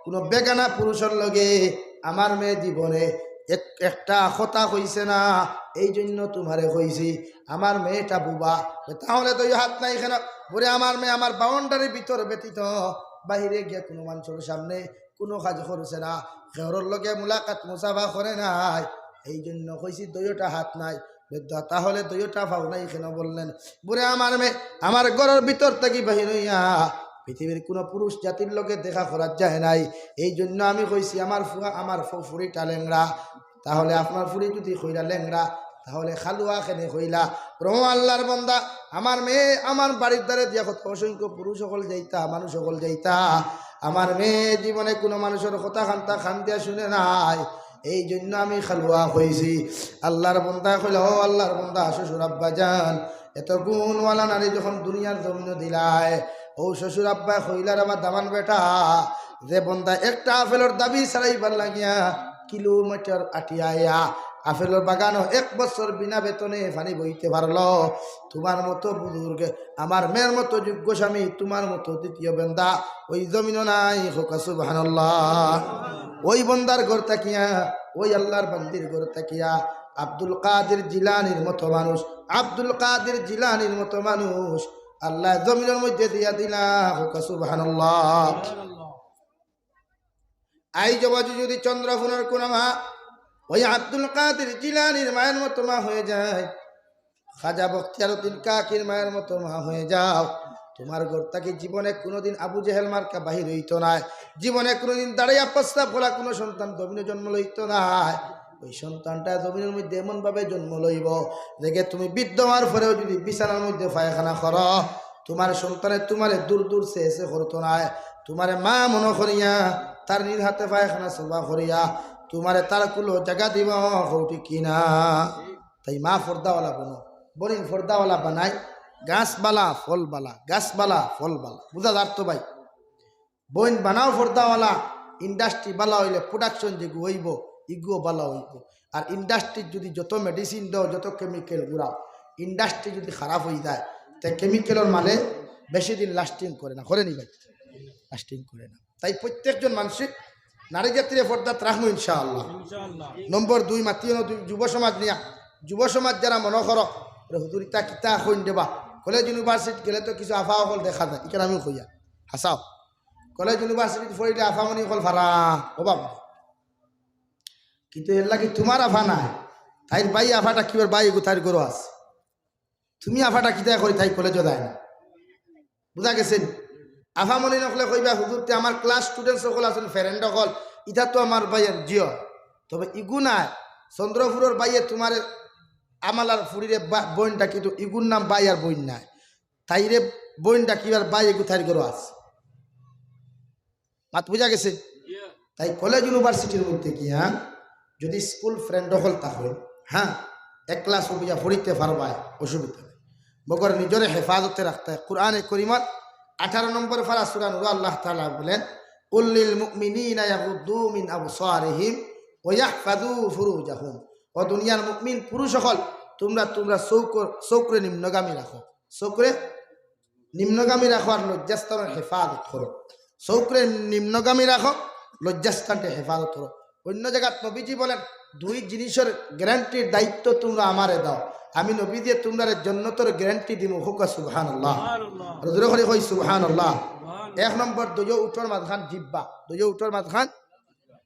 Speaker 1: কোনো বেগানা পুরুষের লগে আমার মেয়ে জীবনে একটা কথা কইছে না, এই জন্য তোমারে কইছি আমার মেয়েটা বুবা। তাহলে তো হাত নাই কেন? বলে আমার মেয়ে আমার বাউন্ডারির ভিতরে ব্যতীত বাহিরে গিয়ে কোনো মানুষের সামনে কোনো কাজ করছে না, ঘরের লগে মুলাকাত মুসাফা করে নাই, এই জন্য কইছি দুইটা হাত নাই। তাহলে দুইটা পাও নাই কেন বললেন? বলে আমার মেয়ে আমার ঘরের ভিতর থেকে বাহির হইয়া পৃথিবীর কোনো পুরুষ জাতির লোকে দেখা করার যায় নাই, এই জন্য আমি কইছি আমার ফুয়া আমার ফুরিটা ল্যাংরা। তাহলে আপনার ফুরি যদি কইরা ল্যাংরা, তাহলে খালুয়া খেনে কইলা রহম আল্লাহর বন্দা, আমার মেয়ে আমার বাড়ির দ্বারে দিয়া কত অসংখ্য পুরুষ সকল যাইতা, মানুষ সকল যাইতা, আমার মেয়ে জীবনে কোনো মানুষের কথা খান্তা খান দিয়া শুনে নাই, এই জন্য আমি খালুয়া হয়েছি। আল্লাহর বন্দা কইল, ও আল্লাহর বন্দা শ্বশুর আব্বা যান, এত গুণওয়ালা নারী যখন দুনিয়ার জমিন দিলায়, ও শ্বশুর আব্বা কইলার আমার দামান বেটা, যে বন্দা একটা আপেলের দাবি ছাড়াইবার লাগিয়া কিলোমিটার আটিয়া আপেলের বাগানও 1 বছর বিনা বেতনে পানি বইতে পারলো, তোমার মতো বুজুর্গ আমার মেয়ের মতো যোগ্য স্বামী তোমার মতো দ্বিতীয় বন্দা ওই জমিনও নাই, হোক সুবহানাল্লাহ। ওই বন্দার ঘর তাকিয়া, ওই আল্লাহর বান্দির ঘর তাকিয়া আব্দুল কাদের জিলানীর মতো মানুষ, আব্দুল কাদের জিলানীর মতো মানুষ আল্লাহ জমিনের মধ্যে দিয়া দিলা, হোক সুবহানাল্লাহ। আই জবাজু যদি চন্দ্রফুনের কোন মা ওই আব্দুল কাদের জিলানীর মায়ের মতো মা হয়ে যায়, খাজা বখতিয়ারউদ্দিন কাকির মায়ের মতো মা হয়ে যাও, তোমার ঘর থেকে জীবনে কোনোদিন আবু জেহেল মার্কা বাহির হইতো না, জীবনে কোনোদিন দাঁড়াইয়া প্রস্তাব বলা কোনো সন্তান জমিনে জন্ম লইত না। ওই সন্তানটা জমিনের মধ্যে এমনভাবে জন্ম লইব দেখে তুমি বৃদ্ধ হওয়ার পরেও যদি বিছানার মধ্যে পায়খানা করো, তোমার সন্তানের তোমারে দূর দূর সে এসে করতো না, তোমারে মা মনে করিয়া তার নিজ হাতে পায়খানা সবা করিয়া তোমারে তার কুলো জায়গা দিব, হৌটি কিনা। তাই মা ফর্দাওয়ালা বনো, বরিং ফর্দাওয়ালা বানাই, গাছবালা ফলবালা, গাছবালা ফলবালা, বুঝা যার তো ভাই। বইন বানাও ফর্দাওয়ালা, ইন্ডাস্ট্রি বালা হইলে প্রোডাকশন যেগু হইব ইগুও বালা হইব। আর ইন্ডাস্ট্রির যদি যত মেডিসিন দাও, যত কেমিক্যাল গুড়াও, ইন্ডাস্ট্রি যদি খারাপ হয়ে যায় তাই কেমিক্যালের মানে বেশি দিন লাস্টিং করে না, করে নি ভাই, লাস্টিং করে না। তাই প্রত্যেকজন মানসিক নারী জাতির পর্দাত রাখবো ইনশাআল্লাহ। নম্বর 2 মাতিও যুব সমাজ নিয়া, যুব সমাজ যারা মনে করো হুজুরিতা কিতা কইন দেবা, কলেজ ইউনিভার্সিটি গেলে তো কিছু আফা হল দেখা যায়, এখানে আমি কইয়া হাসাও, কলেজ ইউনিভার্সিটি পড়িলে আফামনি হল ভাড়া অভাব, কিন্তু এর লাগে তোমার আফা নাই, তাইর বাই আফাটা কি বাই তাইর গরু আছে, তুমি আফাটা কিতা করি তাই কলেজও দেয় না, বুঝা গেছেন? আফামনি নকলে কইবা হুজুরতে আমার ক্লাস স্টুডেন্ট সকল আছেন, ফ্রেন্ড সকল, ইটা তো আমার বাইয়ের জিও, তবে ইগু নাই চন্দ্রপুরের বাইয়ে তোমার আমালার ফুরিরে বইনটা, কিন্তু ইগুর নাম বাই আর বইন নাই, তাইরে বইনটা কিবার বাই এগু তাইর গরু আছে, মাত বুঝা গেছে? তাই কলেজ ইউনিভার্সিটির মধ্যে কি হ্যাঁ যদি স্কুল ফ্রেন্ড হল তাহলে হ্যাঁ 1 ক্লাস বুঝা পড়িতে পারবায়, অসুবিধা নেই, মগর নিজরে হেফাজতে রাখতে হয়। কুরআনে করিমত 18 নম্বর পারা সূরা নূর আল্লাহ তাআলা বলেন, কুল লিল মুমিনিনা ইয়াগুদ্দু মিন আবসারিহিম ওয়া ইয়াহফাযু ফুরুজাহুম, ও দুনিয়ার মুমিন পুরুষ সকল তোমরা চৌকরে নিম্নগামী রাখো, চৌকরে নিম্নগামী রাখো আর লজ্জাস্থানের হেফাজত করো, চৌকরে নিম্নগামী রাখো, লজ্জাস্থানকে হেফাজত করো। অন্য জায়গায় নবীজি বলেন 2 জিনিসের গ্যারান্টির দায়িত্ব তোমরা আমারে দাও, আমি নবী দিয়ে তোমরা জান্নাতের গ্যারান্টি দিব, হুক সুবহানাল্লাহ, রজুরে করে কই সুবহানাল্লাহ। 1 নম্বর দুজো উঠোর মাঝখান জিব্বা, দুজো উঠোর মাঝখান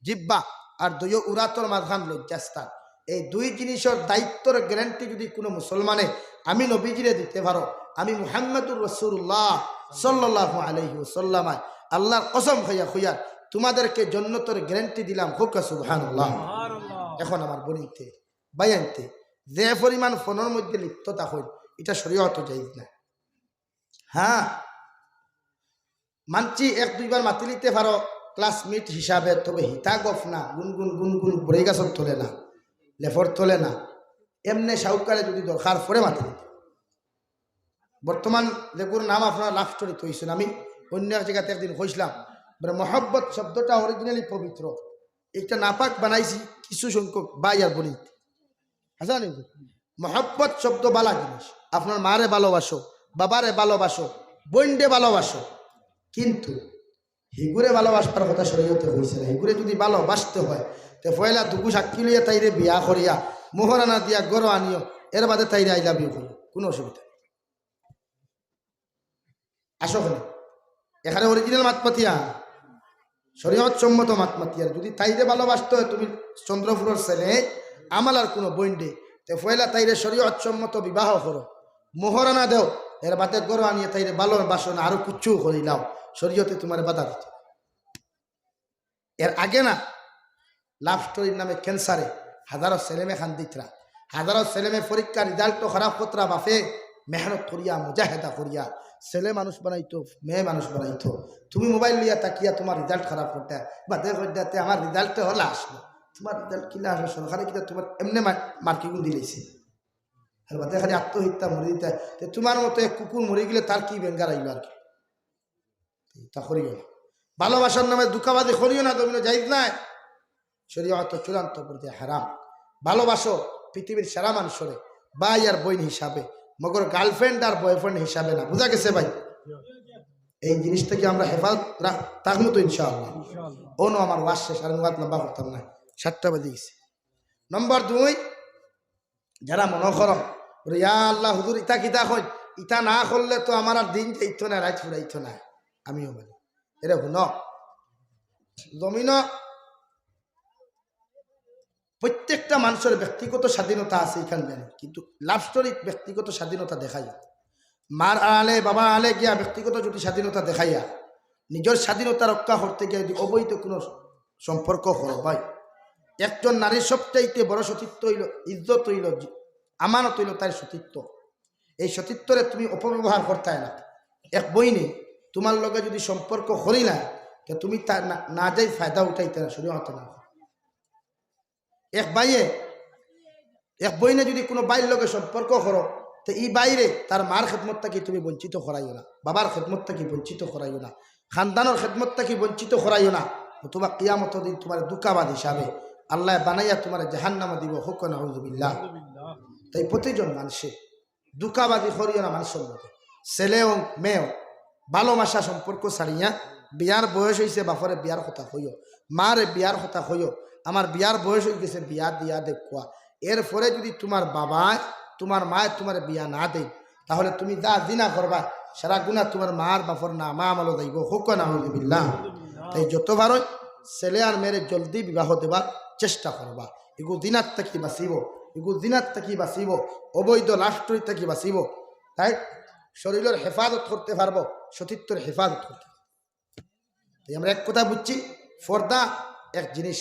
Speaker 1: জিব্বা আর দুই উরাতর মাঝখান লজ্জাস্থান, এই দুই জিনিসের দায়িত্বর গ্যারান্টি যদি কোনো মুসলমানে আমি নবীজিরে দিতে পারো, আমি মুহাম্মদুর রাসূলুল্লাহ সাল্লাল্লাহু আলাইহি ওয়াসাল্লাম আল্লাহর কসম খাইয়া খুইয়া তোমাদেরকে জান্নাতের গ্যারান্টি দিলাম। হোক সুবহানাল্লাহ। এখন আমার বনিতে বাইয়ানতে যে পরিমাণ ফোনের মধ্যে লিপ্ততা হইল, এটা শরীয়ত জায়েজ না। হ্যাঁ, মানছি এক দুইবার মাতি লিতে পারো ক্লাসমেট হিসাবে, তবে হিতা গফ না, গুনগুন গুনগুন বড়ে গাছত তোলে না, লেফর তোলে না, এমনি সাউকারে যদি দরকার পরে মাতি লিতে। বর্তমান যেগুলোর নাম আপনারা লাভ স্টোরি হয়েছেন, আমি অন্য এক জায়গাতে একদিন কইছিলাম, মহব্বত শব্দটা অরিজিনালি পবিত্র, একটা নাপাক বানাইছি কিছু সংখ্যক ভাই আর বনি। আচ্ছা, মহব্বত শব্দ বালা জিনিস, আপনার মারে ভালোবাসো, বাবারে ভালোবাসো, বোনডে ভালোবাসো, কিন্তু হিগুরে ভালোবাসবার কথা শরীয়তে হয়েছে না। হিগুরে যদি ভালোবাসতে হয় তো পয়লা দুগু সাক্ষী লইয়া তাইরে বিয়া করিয়া মোহরানা দিয়া গড় আনিও, এর বাদে তাইরে আই লাভ ইউ করিও, কোনো অসুবিধা নেই। আসো এখানে অরিজিনাল মাতমাতিয়া, শরীয়ত সম্মত মাতমাতিয়ার যদি তাইরে ভালোবাসতে হয়, তুমি চন্দ্রপুরের ছেলে আমার আর কোনো বইন্ডে, তো পয়লা তাইরে শরীয়ত সম্মত বিবাহ করো, মোহরানা দেও, এর বাদে গড় আনিয়ে তাইরে ভালোবাসো না, আরো কুচ্ছু করিলাও, শরীয়তে তোমার বাধা দিত। এর আগে না লাভ স্টোরির নামে ক্যান্সারে হাজারো ছেলেমে খান দিতরা, হাজারো ছেলেমে পরীক্ষা রেজাল্ট খারাপ কতরা বাপে মেহনত করিয়া মুজাহেদা করিয়া ছেলে মানুষ বানাইতো, মেয়ে মানুষ বানাইতো। তুমি মোবাইল লিয়া তাকিয়া তোমার রেজাল্ট খারাপ করতে বা দেখতে আমার রেজাল্টে হলে আসলো, তোমার রেজাল্ট কিনা আসলো সরকারে কিনা তোমার এমনি মার্কিং দিলেছে, আর বাদে খালি আত্মহত্যা মরে দিতে। তোমার মতো এক কুকুর মরে গেলে তার কি বেঙ্গার আইলো আর কি, তা করিও না। ভালোবাসার নামে দুঃখাবাদী করিও না, তুমি জায়েজ নাই, শরীয়ত চূড়ান্ত পড়তে হারাম। ভালোবাসো পৃথিবীর সেরা মানুষরে ভাই আর বোন হিসাবে, মগর গার্লফ্রেন্ড আর বয়ফ্রেন্ড হিসাবে না। বুঝা গেছে ভাই? এই জিনিসটাকে আমরা হেফাজত থাকবো তো ইনশাআল্লাহ। ও নো আমার ওয়াজ শেষ, আর মুয়াত লম্বা করতাম না, 7টা বাজে গেছে। নম্বর 2, যারা মনে করো ইয়া আল্লাহ হুজুর ইতা কিতা কই, ইতা না করলে তো আমার আর দিন যাইতো না, রাত ফুরাইতো না, আমিও বলি এরে শুন, জমিন প্রত্যেকটা মানুষের ব্যক্তিগত স্বাধীনতা আছে এখানে, কিন্তু লাভ স্টোরির ব্যক্তিগত স্বাধীনতা দেখাই, মার আড়ালে বাবা আড়ালে গিয়া ব্যক্তিগত যদি স্বাধীনতা দেখাইয়া নিজের স্বাধীনতা রক্ষা করতে গিয়ে যদি অবৈধ কোনো সম্পর্ক করো ভাই, একজন নারীর সবচাইতে বড় সতীত্ব হইল, ইজ্জত হইল, আমানত হইল তার সতীত্ব। এই সতীত্বরে তুমি অপব্যবহার করতে না। এক বইনে তোমার লগে যদি সম্পর্ক করি না, তুমি তার না যাই ফায়দা উঠাইতে না, শরীয়তে না। এক বইনে যদি কোনো বাইর লগে সম্পর্ক করো, তো এই বাইরে তার মার খেদমত থাকি তুমি বঞ্চিত করাইও না, বাবার খেদমত থাকি বঞ্চিত করাইও না, খানদানোর খেদমত থাকি বঞ্চিত করাইও না। তোমার কিয়ামত দিন তোমার দুঃখাবাদ হিসাবে আল্লাহ বানাইয়া তোমার জাহান্নামে দিব। হুক নাউযুবিল্লাহ। তাই প্রতিজন মানুষে দুঃখাবাদী করিও না মানুষের মধ্যে, ছেলেও মেয়েও ভালোবাসা সম্পর্ক ছাড়িয়া বিয়ার বয়স হয়েছে বাপরে বিয়ার কথা হইও, মারে বিয়ার কথা হইও, আমার বিয়ার বয়স হয়ে গেছে বিয়া দিয়া দেখুয়া। এরপরে যদি তোমার বাবা তোমার মায় তোমার বিয়া না দেয়, তাহলে তুমি যা জিনা করবা সারা গুণা তোমার মার বাপর না মা আমলো যাইব। হোক নাউযুবিল্লাহ। তাই যতবারই ছেলে আর মেয়ের জলদি বিবাহ দেবার চেষ্টা করবা। এগু দিনার থাকি বাঁচিব, এগু দিনার থাকি বাঁচিব, অবৈধ লাস্টরি থাকি বাঁচিব। তাই শরীরের হেফাজত করতে পারবো, সতীত্বের হেফাজত করতে। তাই আমরা এক কথা বুঝছি, ফর্দা এক জিনিস,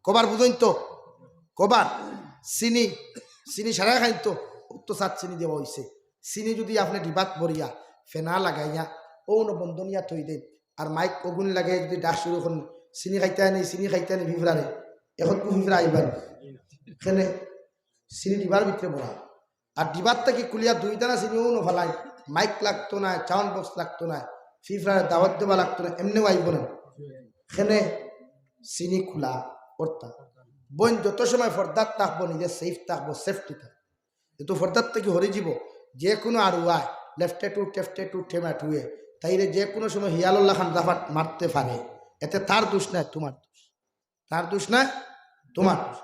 Speaker 1: কবার বুঝইন তো, কবার চিনি সারা খাইন তো, তো সাত চিনি দেওয়া হয়েছে। চিনি যদি আপনি ডিবাত ভরিয়া ফেনা লাগাইয়া ও বন্ধনিয়া থই দেন, আর মাইক অগুন লাগাই যদি ডাক শুরু করুন, চিনি খাইতে আনি ফিফরারে, এখন কু ফিফরা আইবার এখানে চিনি ডিবার ভিতরে ভরা, আর ডিবার থেকে কুলিয়া 2 দানা চিনিও নফালাই, মাইক লাগতো না, সাউন্ড বক্স লাগতো না, ফিফরারে দাওয়াত দেওয়া লাগতো না, এমনিও আইব না। এখানে চিনি খোলা অর্থাৎ বোন যত সময় ফর্দার থাকবো, নিজে সেফ থাকবো, সেফটি থাকবো। কিন্তু ফর্দার থেকে হরে যাব যে কোনো আর ওয়ায় লেফটে টু ঠেমা টুয়ে, তাইরে যে কোনো সময় হিয়ালুল্লাহ খান দাফাত মারতে পারে, এতে তার দোষ নাই, তোমার দোষ, তার দোষ নাই, তোমার দোষ।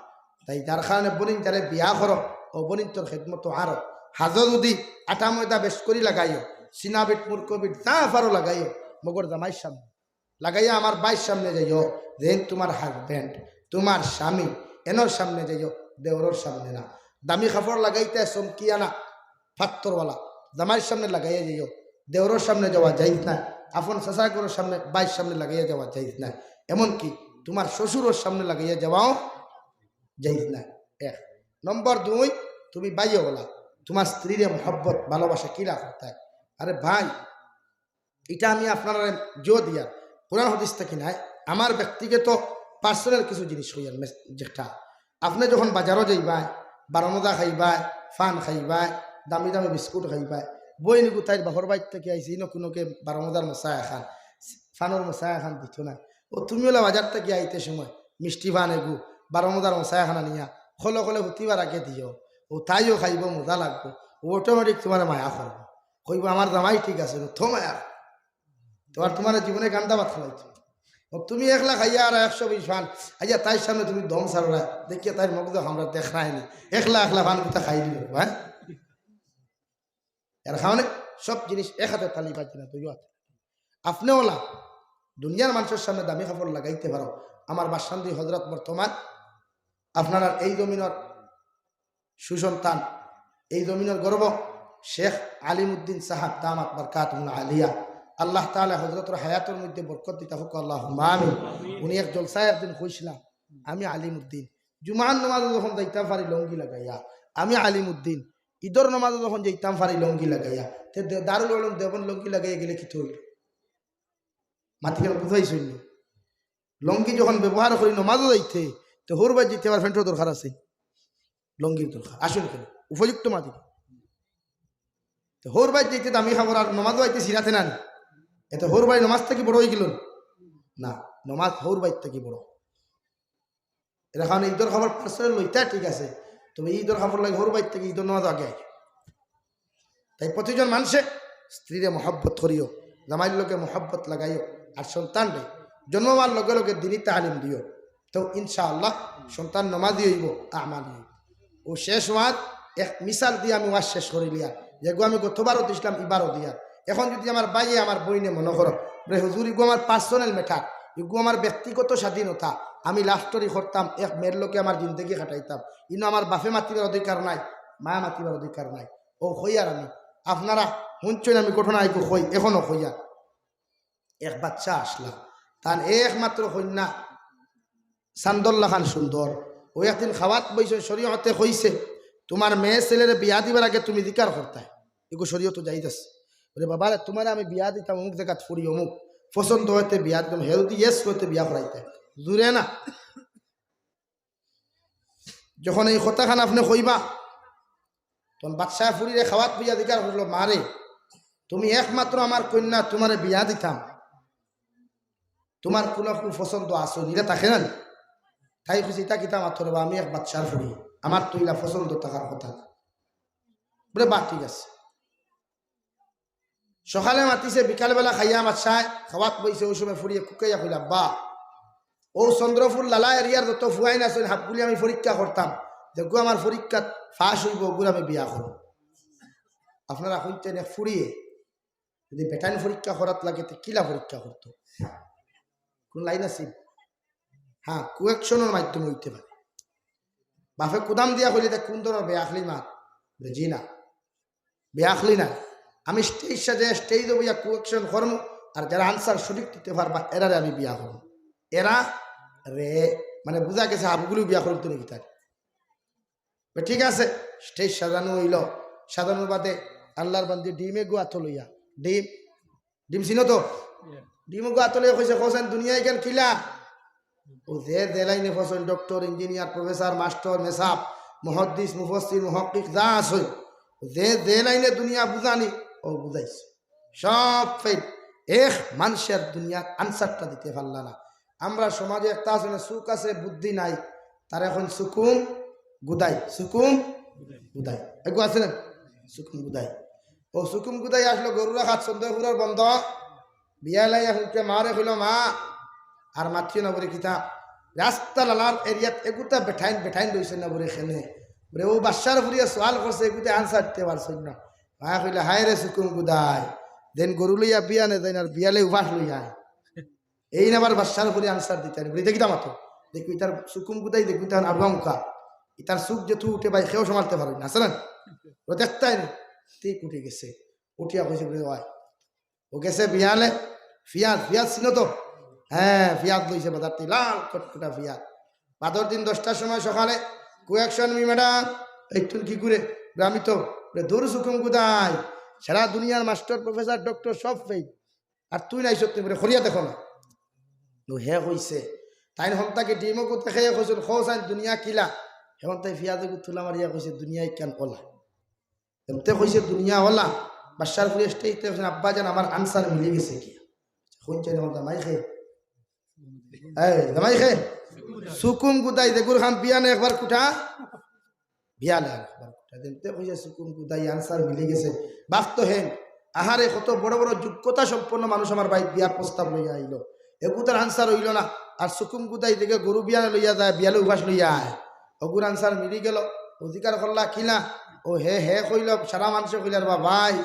Speaker 1: তাই যার কারণে বলিন যারে বিয়া করো, ও বলিন তোর খেদমত আরো হাজর যদি আটা ময়দা বেশ করি লাগাইও, সিনা বিট মুরকো বিট যা ফারো লাগাইও, মগর জামাই সামনে লাগাইয়া আমার বাইর সামনে যাইও, যেন তোমার হাজব্যান্ড তোমার স্বামী এনর সামনে যাইও, দেওরর সামনে না। দামি কাপড় লাগাইতে চমকিয়া না, ফাত্তরওয়ালা জামাইয়ের সামনে লাগাইয়া যাইও, দেওরর সামনে যাওয়া যাইজ না। আপন চাচাগুলোর সামনে বাইর সামনে লাগাইয়া যাওয়া যাইজ না। এমনকি তোমার শ্বশুরের সামনে লাগাইয়া যাওয়াও যাইজ না। 1 নম্বর 2, তুমি বাইও বলা তোমার স্ত্রীর মহব্বত ভালোবাসা কিরা করতে। আরে ভাই, এটা আমি আপনারা জো দিয়া কোরআন হাদিস থেকে নাই, আমার ব্যক্তিগত পার্সোনাল কিছু জিনিস হইয়ার যেটা আপনি যখন বাজারও যাইবাই, বারমদা খাইবাই, ফান খাইবাই, দামি দামি বিস্কুট খাইবাই, বই নিকু তাই বাহর বাইর থেকে আইসি কোনোকে বারমদার মশা এখান ফানোর মশা এখান দিত না। ও তুমি হলে বাজার থেকে আইতে সময় মিষ্টি ফান এগু বারমদার মশা এখানা নিয়া খলে খলে হুতিবার আগে দিও, ও তাইও খাইব, মজা লাগবো, ও অটোমেটিক তোমার মায়া করবো, কইব আমার জামাই ঠিক আছে থো মায়া, তোমার জীবনে গান্দা ভাত খাওয়াইছো। তুমি একলা খাইয়া আর 120 ফান আইয়া তাই সামনে তুমি দম সারা দেখিয়া তাই মগজ আমরা দেখায়নি, একলা ফান কোথা খাই দিল। হ্যাঁ, এর খাওয়ানে সব জিনিস এক হাতে তালি পাচ্ছি না, তুই আপনি ওলা দুনিয়ার মানুষের সামনে দামি কাপড় লাগাইতে পারো। আমার বাসান্দি হজরত বর্তমান আপনার এই জমিনের সুসন্তান, এই জমিনের গর্ব শেখ আলিমউদ্দিন সাহাব দামাত বারকাতুহুল আলিয়া, আল্লাহ তাআলা হযরতের হায়াতের মধ্যে বরকত দিতা হোক, আল্লাহুম্মা আমিন। উনি এক জলসায় একদিন কইছিলাম, আমি আলিমউদ্দিন জুমার নামাজে যখন যাইতাম পারি লঙ্গি লাগাইয়া, আমি আলিমউদ্দিন ঈদর নামাজে যখন যাইতাম পারি লঙ্গি লাগাইয়া, তে দারুল উলুম দেবন লঙ্গি লাগাইয়া গেলে কি থইল মাটি কেন বুঝাইছিল। লঙ্গি যখন ব্যবহার করি নমাজও যাইতে, তো হোরবাই যেতে আমার ফ্রেন্ডের দরকার আছে, লঙ্গির দরকার আসুন কেন উপযুক্ত মাটি। তো হোরবাই যেতে দামি খাবার আর নমাজও আইতে সিরাতে না, এতে হোরবাই নমাজ থেকে বড় হয়ে গেল না, নমাজ হোরবাই থেকে বড়। এটা কারণ ঈদর খাবার পার্সোনাল লইতা ঠিক আছে, তবে ঈদর খাবার লাগে হোরবাই থেকে ঈদর নমাজ আগে আগে। তাই প্রতিজন মানুষে স্ত্রীরে মহব্বত করিও, জামাইর লোকে মহব্বত লাগাইও, আর সন্তান রে জন্মবার লগে লগে দিনই তালিম দিও, তো ইনশাআল্লাহ সন্তান নমাজি হইব, আমালি হইব। ও শেষ হওয়ার এক মিসাল দিয়ে আমি ওয়াজ শেষ করিলিয়া, যেগু আমি গতবারও দিছিলাম এবারও দিয়া। এখন যদি আমার বাইয়ে আমার বইনে মনে করো রে হুজুর, ইগু আমার পার্সোনাল ম্যাটার, ইগু আমার ব্যক্তিগত স্বাধীনতা, আমি লাস্টরি করতাম এক মেয়ের লোকে আমার জিন্দগি কাটাইতাম, ইনো আমার বাপে মাতিবার অধিকার নাই, মায়া মাতিবার অধিকার নাই। ও হইয়ার আমি আপনারা শুনছেন আমি ঘটনা আইকু হই, এখনো হইয়া এক বাচ্চা আসলা, তার একমাত্র কন্যা সান্দল্লা খান সুন্দর, ওই একদিন খাওয়াত বইছে, শরীয়তে কইছে তোমার মেয়ে ছেলের বিয়া দিবার আগে তুমি দিকার করতে, এগু শরীয়ত যাইতেছে। বলে বাবারে তোমার আমি বিয়া দিতাম অমুক জায়গাত ফুরি, অমুক পছন্দ হইতে বিয়া দিতাম, হেলদি ইয়েস হইতে বিয়া করাইতে জুড়ে না। যখন এই কথাখান আপনি কইবা, তখন বাদশাহ ফুরিরে খাওয়াত বিয়া দিকার করলো, মারে তুমি একমাত্র আমার কন্যা, তোমার বিয়া দিতাম, তোমার কোনো পছন্দ আসো নিলে তাকে না, তাই খুশি তা কিতাম আত্মর আমি এক বাচ্চার ফুরি, আমার তো ইলা পছন্দ থাকার কথা। বলে বা ঠিক আছে। সকালে মাতিছে, বিকালবেলা খাইয়া বাচ্চায় খাওয়াত বইছে, ওই সময় ফুরিয়ে কুকাইয়া কইলা বা ও চন্দ্রফুল লালা এরিয়ার যত ফুয়াইন আছেন হাতগুলি আমি পরীক্ষা করতাম, দেখো আমার পরীক্ষাত ফাঁস হইব, ওগুলো আমি বিয়া করব। আপনারা শুনতেন এক ফুরিয়ে যদি বেটাইন পরীক্ষা করাত লাগে তো কিলা পরীক্ষা করতো, কোন লাইন আছে? হ্যাঁ, কুয়েকশনের মাধ্যমে হইতে পারে। বাপে কুদাম দিয়া কইলে তা কোন ধরনের বেয়াখলি মাত, জি না বেয়াখলি না, আমি স্টেজ সাজে স্টেজ দেবো ইয়া কুয়েকশন কর্ম, আর যারা আনসার সঠিক দিতে পারবা এরারে আমি বিয়া করব। এরা রে মানে বোঝা গেছে আবুগুলো বিয়া করতো নাকি তার। ঠিক আছে, স্টেজ সাজানো হইল, সাজানোর বাদে আল্লাহর বান্দি ডিমে গুয়া তো লইয়া, ডিম ডিম চিনো তো, ডিম গুয়া তো লইয়া কইছে কোসেন দুনিয়ায় কেন কিলা, ও যে লাইনে ফসল ডক্টর ইঞ্জিনিয়ার প্রফেসর মাস্টার মেসাব মুহাদ্দিস মুফাসসির মুহাক্কিক যা আছে, যে লাইনে দুনিয়া বুঝানি ও বুঝাইছে সব ফেল, এক মানুষের দুনিয়ার আনসারটা দিতে পারলা না। আমরা সমাজে একটা আছে না, সুখ আছে বুদ্ধি নাই, তার এখন সুকুম গুদাই, সুকুম গুদাই এগু আছে না, সুকুম গুদাই। ও সুকুম গুদাই আসলো গরুরা খাত সন্দেহপুরের বন্ধ, বিয়া লাইয়া হুঁকে মারে হইল মা আর মাতিও না বলে কিতাব রাস্তা লালার এরিয়াত এগুতা বেঠাইন রয়েছে না বলে খেলে বলে ও বাচ্চার ফুরিয়া সোয়াল করছে, এগুতে আনসার দিতে পারছেন না। মা কইলে হায় রে সুকুম গুদাই, দেন গরু লইয়া বিয়া নে দেন আর বিয়ালে উপাস লইয়া এই নাবার বাদশার করে আনসার দিতে বলি দেখি মাত্র দেখবি তার সুকুম গুদাই দেখবি তার আড়ঙ্কা তার সুখ যেহেতু উঠে ভাই সেও সমালতে পারবি না আসলেন ও দেখতাই না ঠিক উঠে গেছে উঠিয়া কইছে বলে ভাই ও গেছে বিয়ালে ফিয়াজ ফিয়াজ ছিল তো হ্যাঁ ফিয়াজ লইছে বাজারটি লাল কটকটা ফিয়াজ বাদর দিন 10টার সময় সকালে কোয়েকশন মি ম্যাডাম একটু কি করে আমি তো দূর সুকুম গুদাই সারা দুনিয়ার মাস্টার প্রফেসর ডক্টর সব ফেই আর তুই নাই সত্যি বলে খরিয়া দেখো না হে হইছে তাই হন তাকে ডিমো করতে খেয়ে কইছিল খোসাইন দুনিয়া কিলা এখন তাই ফিয়াজে তুলা মারিয়া কইছে দুনিয়ায় কেন ওলা এমতে কইছে দুনিয়া ওলা বাদশার ফুলে স্টেজতে আব্বা জান আমার আনসার মিলে গেছে কি শুনছেন এখন জামাই খেয়ে জামাই খেয়ে সুকুম গুদাই দেখুর খান বিয়ানে একবার কুঠা বিয়ালে একবার কুঠা দেখতে কইছে সুকুম গুদাই আনসার মিলে গেছে বাক্ত হেন আহারে কত বড় বড় যোগ্যতা সম্পন্ন মানুষ আমার ভাই বিয়ার প্রস্তাব লইয়া আইলো এগুতার আনসার হইল না আর সুকুম গুদাই দেখে গরু বিয়ানে লইয়া যায় বিয়ালে উপাস লইয়া আয় অগুর আনসার মিলি গেল অধিকার করলা কিনা ও হে হে কইল সারা মানুষ কইলার বা ভাই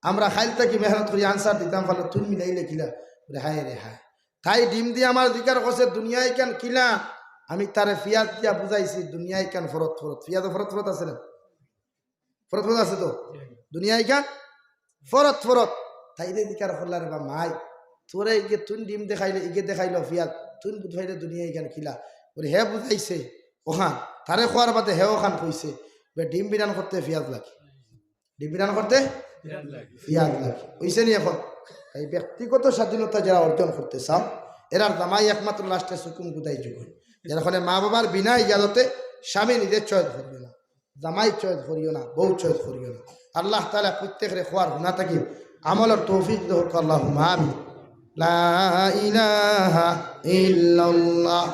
Speaker 1: আমরা খাইল থাকি মেহনত করি আনসার দিতাম ফলে তুমি মিলাইলে কিলা রে হায় রে হায় তাই ডিম দিয়ে আমার অধিকার করছে দুনিয়ায় কেন কিলা আমি তারে ফিয়াজ দিয়া বুঝাইছি দুনিয়ায় কেন ফরত ফরত ফিয়াজ ফরত ফরত আছে না ফরত ফরত আছে তো দুনিয়ায় কেন ফরত ফরত তাই অধিকার করলার বা মাই তোরে ইগে তুন ডিম দেখাইলে ইগে দেখাইলো ফিয়াজ তুন বুঝাইলে দুনিয়ায় কেন কিলা ওরে হে বুঝাইছে ওখান তারে খোয়ার বাদে হে ওখান কইছে ডিম বিরান করতে ফিয়াজ লাগে ডিম বিরান করতে ফিয়াজ লাগে ওইসে নি এখন এই ব্যক্তিগত স্বাধীনতা যারা অর্জন করতে চাও এরার জামাই একমাত্র লাস্টে সুকুম গুদাই যুগ যার ফলে মা বাবার বিনা ইজাজতে স্বামী নিজের চয়েস করিও না জামাই চয়েস করিও না বউ চয়েস করিও না আল্লাহ তাআলা প্রত্যেকের খোয়ার গুনাহ থাকি আমলের তৌফিক দাও আল্লাহুম্মা আমিন লা ইলাহা ইল্লাল্লাহ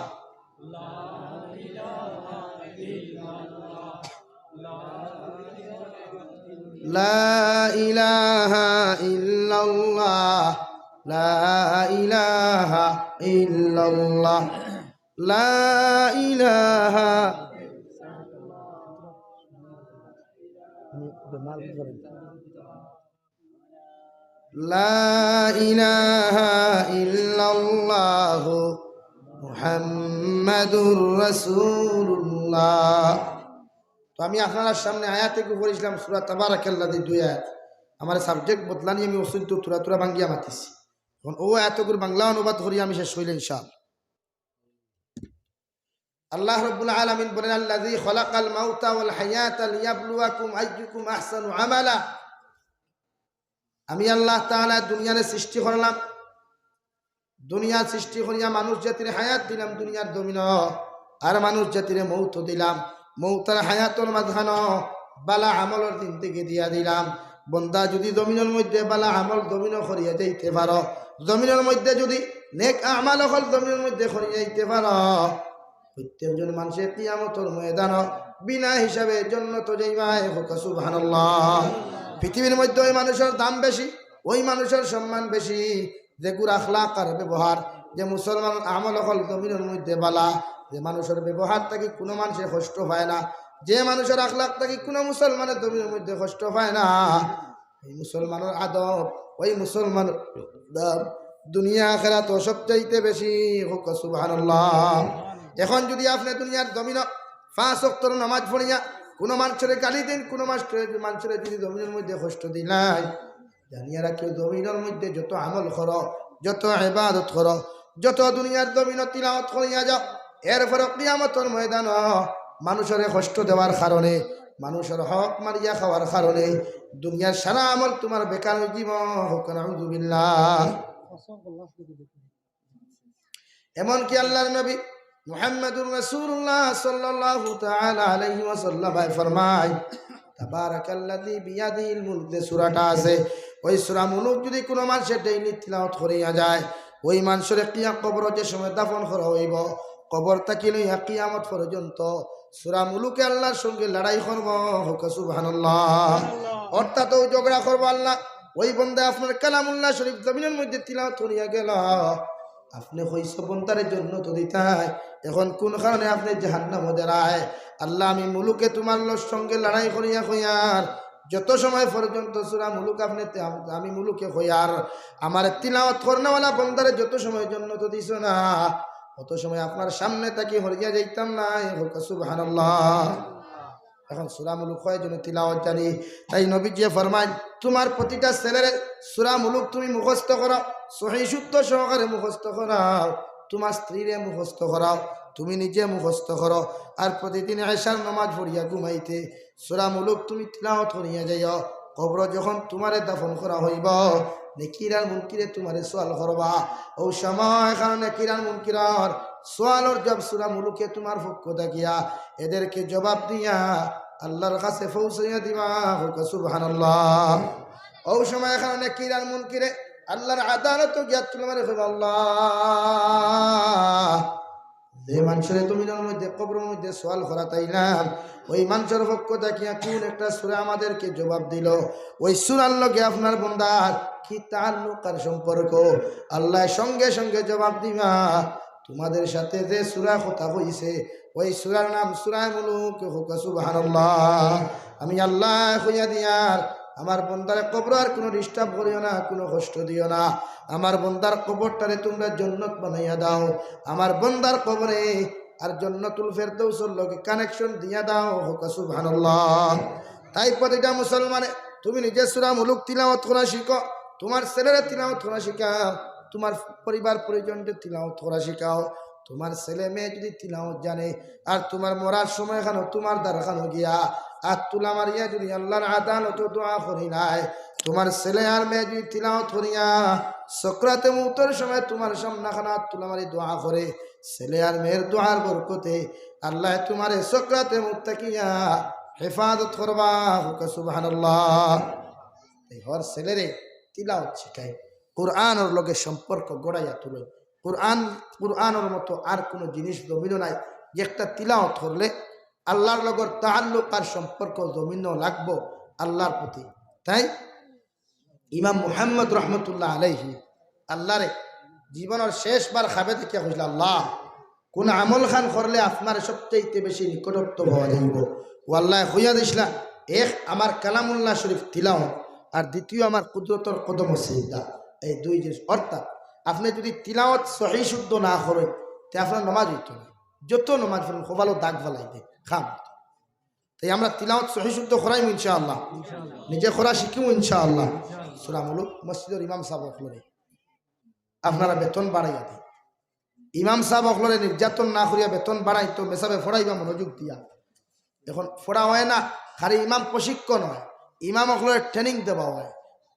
Speaker 1: لا إله إلا الله لا إله إلا الله لا إله لا إله إلا الله محمد رسول الله তো আমি আপনার সামনে আয়াতে পড়েছিলাম সূরা তাবারাকাল্লাযী 2 আয়াত আমার সাবজেক্ট বদলানি আমি ওসিল তো তুরা তুরা ভাঙ্গিয়া মাতিছি এখন ও আয়াতগুলো বাংলা অনুবাদ করি আমি শেষ হইলে ইনশাআল্লাহ আল্লাহ রাব্বুল আলামিন বলেন আল্লাযী খালাকাল মাউতা ওয়াল হায়াতা লিয়াবলুয়াকুম আইয়ুকুম আহসানু আমালা আমি আল্লাহ তাআলা দুনিয়ার সৃষ্টি করলাম দুনিয়া সৃষ্টি করিয়া মানুষ জাতির হায়াত দিলাম দুনিয়ার জমিন আর মানুষ জাতির মৌত দিলাম মৌতার হায়াতর মাঝখানো বালা আমলের দিন থেকে দিয়া দিলাম বন্দা যদি জমিনের মধ্যে বালা আমল জমিনও করিয়া যাইতে পারো জমিনের মধ্যে যদি নেক আমাল হল জমিনের মধ্যে করিয়া যাইতে পারো প্রত্যেকজন মানুষের কিয়ামতের ময়দান বিনা হিসাবে জান্নাতে যাইবাই হোক সুবহানাল্লাহ পৃথিবীর মধ্যে ওই মানুষের দাম বেশি ওই মানুষের সম্মান বেশি যে গুর আখলাক আর ব্যবহার যে মুসলমান আমল হল জমিনের মধ্যে বালা যে মানুষের ব্যবহার থাকি কোনো মানুষের কষ্ট পায় না যে মানুষের আখলাক থাকি কোনো মুসলমানের জমির মধ্যে কষ্ট পায় না এই মুসলমানের আদব ওই মুসলমান দুনিয়া আখিরাত সবচাইতে বেশি হোক সুবহানাল্লাহ এখন যদি আপনি দুনিয়ার জমিন 5 ওয়াক্তের নামাজ পড়িয়া কোনো মানুষের গালি দিন কোনো মানুষের যদি জমিনের মধ্যে কষ্ট দিলাই জানিয়া রাখিও জমিনের মধ্যে যত আমল করো যত ইবাদত করো যত দুনিয়ার জমিন তিলাওয়াত করিয়া যাও এরপরে কিয়ামতের ময়দান মানুষের কষ্ট দেওয়ার কারণে মানুষের হক মারিয়া খাওয়ার কারণে দুনিয়ার সারা আমল তোমার বেকার হয়ে যাব নাউযুবিল্লাহ এমনকি আল্লাহর নবী মুহাম্মদুর রাসূলুল্লাহ সাল্লাল্লাহু তাআলা আলাইহি ওয়াসাল্লাম ফরমায় তাবারাকাল্লাযী বিয়াদিহিল মুলক সূরাটা আছে ওই সূরা মুলক যদি কোনো মানুষের ডেইলি তিলাওয়াত করিয়া যায় ওই মানুষের কবর যে সময় দাফন করা হইব কবর থেকে লইয়া কিয়ামত পর্যন্ত সূরা মুলুকে আল্লাহর সঙ্গে লড়াই করব হোক সুবহানাল্লাহ অর্থাৎ ওই ঝগড়া করব আল্লাহ ওই বান্দা আপনার কালামুল্লাহ শরীফ জমিনের মধ্যে তিলাওয়াত করিয়া গেল আপনি হইছ বন্দারের জন্য তো দিতাই এখন কোন কারণে আপনি জাহান্নামে দাঁড়ায় আল্লাহ আমি মুলুকে তোমার সঙ্গে লড়াই করিয়া কইয়ার যত সময় পর্যন্ত সূরা মুলুক আপনি আমি মুলুকে হই আর আমার তিলাওয়াত করনেওয়ালা বন্দারে যত সময়ের জন্য তো দিছ না, অত সময় আপনার সামনে তাকে হরিয়া যাইতাম না। সুবহানাল্লাহ। এখন সূরা মুলুক হয় জন্য তিলাওয়াত জানি, তাই নবীজি ফরমায় তোমার প্রতিটা ছেলের সূরা মুলুক তুমি মুখস্থ করো, সহিহ শুদ্ধ সহকারে মুখস্থ করাও, তোমার স্ত্রীরে মুখস্থ করাও, তুমি নিজে মুখস্থ করো। আর প্রতিদিন এশার নামাজ পড়িয়া ঘুমাইতে সূরা মুলুক তুমি তিলাওয়াত করিয়া যাইও। কবর যখন তোমারে দাফন করা হইব, নেকির আর মুনকিরে তোমারে সওয়াল করবা, ও সময় কারণে নেকির আর মুনকিরার সওয়ালর জব সূরা মুলুকে তোমার পক্ষ থাকিয়া এদেরকে জবাব দিয়া আল্লাহর কাছে পৌঁছাইয়া দিবা। সুবহানাল্লাহ। ও সময় কারণে নেকির আর মুনকিরে আল্লাহর আদালত গিয়া তোমারে কইবা, আল্লাহ যে মানুষের তুমি মধ্যে কবরের মধ্যে সওয়াল করা তাইলাম, ওই মানুষের পক্ষ থাকিয়া কোন একটা সূরা আমাদেরকে জবাব দিল, ওই সূরার লগে আপনার বান্দার কি তাআল্লুক আর সম্পর্ক? আল্লাহ সঙ্গে সঙ্গে জবাব দিবা, তোমাদের সাথে যে সূরা কথা হইছে ওই সূরার নাম সূরা মুলুক। সুবহানাল্লাহ। আমি আল্লাহ কইয়া দিয়ার আমার বন্দার কবর আর কোনো ডিস্টার্ব করিও না, কোনো কষ্ট দিও না। আমার বন্দার কবরটারে তোমরা জান্নাত বানাইয়া দাও, আমার বন্দার কবরে আর জান্নাতুল ফেরদৌসের লগে কানেকশন দিয়া দাও। সুবহানাল্লাহ। তাই প্রতিটা মুসলমানে তুমি নিজে সূরা মুলুক তিলাওয়াত করা শিখো, তোমার ছেলেরা তিলাওয়াত করা শিখাও, তোমার পরিবার পরিজনকে তিলাওয়াত করা শিখাও। তোমার ছেলে মেয়ে যদি তিলাওয়াত জানে আর তোমার মরার সময় খানো তোমার দ্বারখানো গিয়া আর তুলা মারিয়া যদি আল্লাহর আদালত দোয়া করি নাই, তোমার ছেলে আর মেয়ে যদি তিলাওয়াত করিয়া সকরাতে মউতের সময় তোমার সামনাখানা তুলা মারি দোয়া করে, ছেলে আর মেয়ের দোয়ার বরকতে আল্লাহ তোমার সকরাতে মউত তাকিয়া হেফাজত করবা। সুবহানাল্লাহ। এই হর ছেলেরে তিলাওয়াত শিখায়, কোরআনের লগে সম্পর্ক গড়াইয়া তুলে। কোরআনের মতো আর কোনো জিনিস জমিন নাই যে একটা তিলাওয়াত করলে আল্লাহর লগর তাআল্লুক আর সম্পর্ক জমিন লাগবো আল্লাহর প্রতি। তাই ইমাম মুহাম্মদ রহমতুল্লাহ আলাইহি আল্লাহরে জীবনের শেষবার খাবে দেখিয়া কইল, আল্লাহ কোন আমল খান করলে আপনার সবচেয়ে বেশি নিকটত্ব হওয়া যাইব? ও আল্লাহ হইয়া দিসলা, এক আমার কালামুল্লাহ শরীফ তিলাওয়াত আর দ্বিতীয় আমার কুদরতর কদম সিজদা। এই দুই জিনিস, অর্থাৎ আপনি যদি তিলাওয়াত সহিহ শুদ্ধ না করেন তে আপনার নামাজ হইতো না, যত নামাজ পড়েন খোবালো দাগ ফেলাই দে খাম। তাই আমরা তিলাওয়াত সহিহ শুদ্ধ করাইম ইনশাআল্লাহ, নিজে করা শিখিম ইনশাআল্লাহ। সূরা মুলুক মসজিদের ইমাম সাহেব অকলরে আপনারা বেতন বাড়াইয়া দেন, ইমাম সাহেব অকলরে নির্যাতন না করিয়া বেতন বাড়াই তো মেসাবে ফোড়াইবা মনোযোগ দিয়া। এখন ফোড়া হয় না, খালি ইমাম প্রশিক্ষণ হয়, ইমাম অকলরে ট্রেনিং দেওয়া হয়।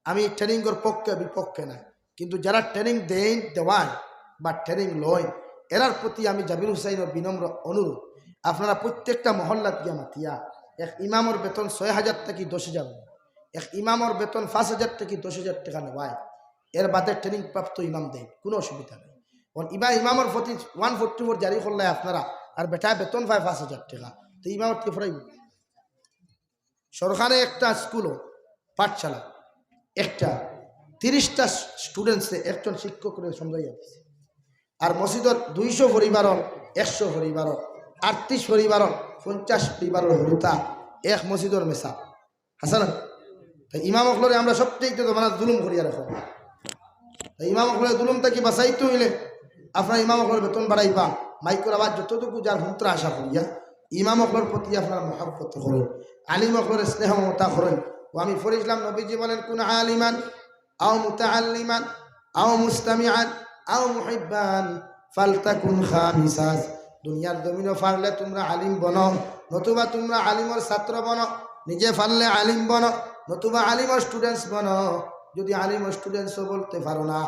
Speaker 1: আমি ট্রেনিংয়ের পক্ষে বিপক্ষে নাই, কিন্তু যারা ট্রেনিং দেওয়ায় বা ট্রেনিং লয় এরার প্রতি আমি জাবির হুসাইনের বিনম্র অনুরোধ, আপনারা প্রত্যেকটা মহল্লাত গিয়া মাতিয়া এক ইমামর বেতন ৬,০০০ থেকে ১০,০০০, এক ইমামর বেতন ৫,০০০ থেকে ১০,০০০ টাকা নেওয়ায়, এর বাদে ট্রেনিং প্রাপ্ত ইমাম দেয়, কোনো অসুবিধা নেই। ইমামর প্রতি 144 জারি করলে আপনারা আর বেটা বেতন পায় ৫,০০০ টাকা, তো ইমামর কি ফরাইব? সরকারে একটা স্কুলও পাঠশালা একটা 30টা স্টুডেন্টসে একজন শিক্ষক করে সমঝাইয়া দিচ্ছে, আর মসজিদের 200 পরিবারর 100 পরিবারর 38 পরিবারর 50 পরিবারের হরুতা এক মসজিদের মেসা হাসান। তাই ইমাম অকলরে আমরা সবচেয়ে তো মানে জুলুম করিয়া রাখো, তাই ইমাম অকলের জুলুমটা কি বাঁচাইতে হইলে আপনার ইমাম অকলের বেতন বাড়াইবা, মাইকর আবার যতটুকু যার হুন্ত্রা আশা করিয়া ইমাম অকলের প্রতি আপনার মহব্বত করুন, আলিম অকলের স্নেহ মমতা করেন। ও আমি ফরিসলাম নবীজি বলেন, কোন আলিমান আও মুতাআল্লিমান আও মুস্তামিআন আও মুহিব্বান ফালতাকুন খামিসাস। দুনিয়ার জমিনে ফারলে তোমরা আলিম বনো, নতুবা তোমরা আলিমর ছাত্র বনো, নিজে ফারলে আলিম বনো, নতুবা আলিমর স্টুডেন্টস বনো। যদি আলিমর স্টুডেন্টসও বলতে পারো না,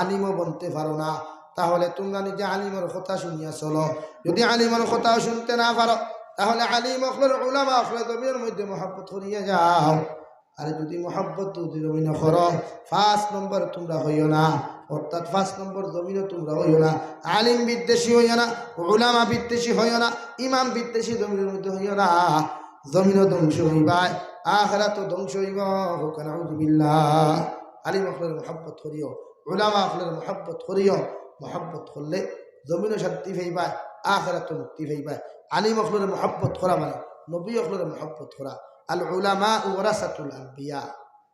Speaker 1: আলিমও বলতে পারো না, তাহলে তোমরা নিজে আলিমর কথা শুনিয়া চলো। যদি আলিমর কথাও শুনতে না পারো তাহলে আলিম অখলের উলামা অখলের জমিনের মধ্যে মহব্বত করিয়া যাও। আর যদি মহব্বত জমিন করো 5 নম্বর তোমরা হইও না, অর্থাৎ 5 নম্বর জমিনও তোমরা হইও না, আলিম বিদ্বেষী হইও না, উলামা বিদ্বেষী হইও না, ইমাম বিদ্বেষী জমিনের মধ্যে হইও না। জমিনও ধ্বংস হইবাই, আখিরাতও ধ্বংস হইব। নাউযুবিল্লাহ। আলিম অখলের মহব্বত করিও, উলামা অখলের মহব্বত করিও। মহব্বত করলে জমিনও শান্তি পাইবাই, আখিরাতও মুক্তি পাইবাই। আলিম অখলের মহব্বত করা মানে নবী অখলের মহব্বত করা, আল উলামা ওয়ারাসাতুল আম্বিয়া,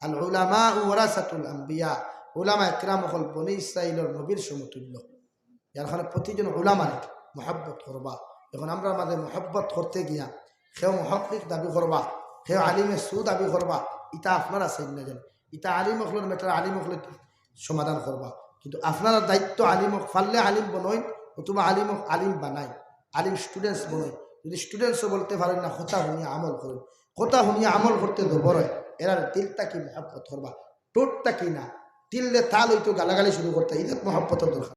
Speaker 1: আল উলামা ওয়ারাসাতুল আম্বিয়া, উলামা একরাম হল বনি ইসরাইলের নবীর সমতুল্য। যার কারণে প্রতিজন উলামার মহব্বত করবা। যখন আমরা আমাদের মহব্বত করতে গিয়া সেও মহব্বিক দাবি করবা, সেও আলিমে সু দাবি করবা, ইটা আপনার আছে না যেন ইটা আলিম হকলের মেটার আলিম হকলে সমাধান করবা। কিন্তু আপনার দায়িত্ব আলিম ফাললে আলিম বনয়, অথবা আলিম আলিম বানায়, আলিম স্টুডেন্টস বনয়। যদি স্টুডেন্টসও বলতে পারেন না, কথা শুনিয়ে আমল করুন, কথা শুনিয়ে আমল করতে দেবর হয়। এরার দিলটা কি মহব্বত করবা, টোটটা কি না, দিললে তাল হইতো গালাগালি শুরু করতে, ঈদের মহব্বতের দরকার।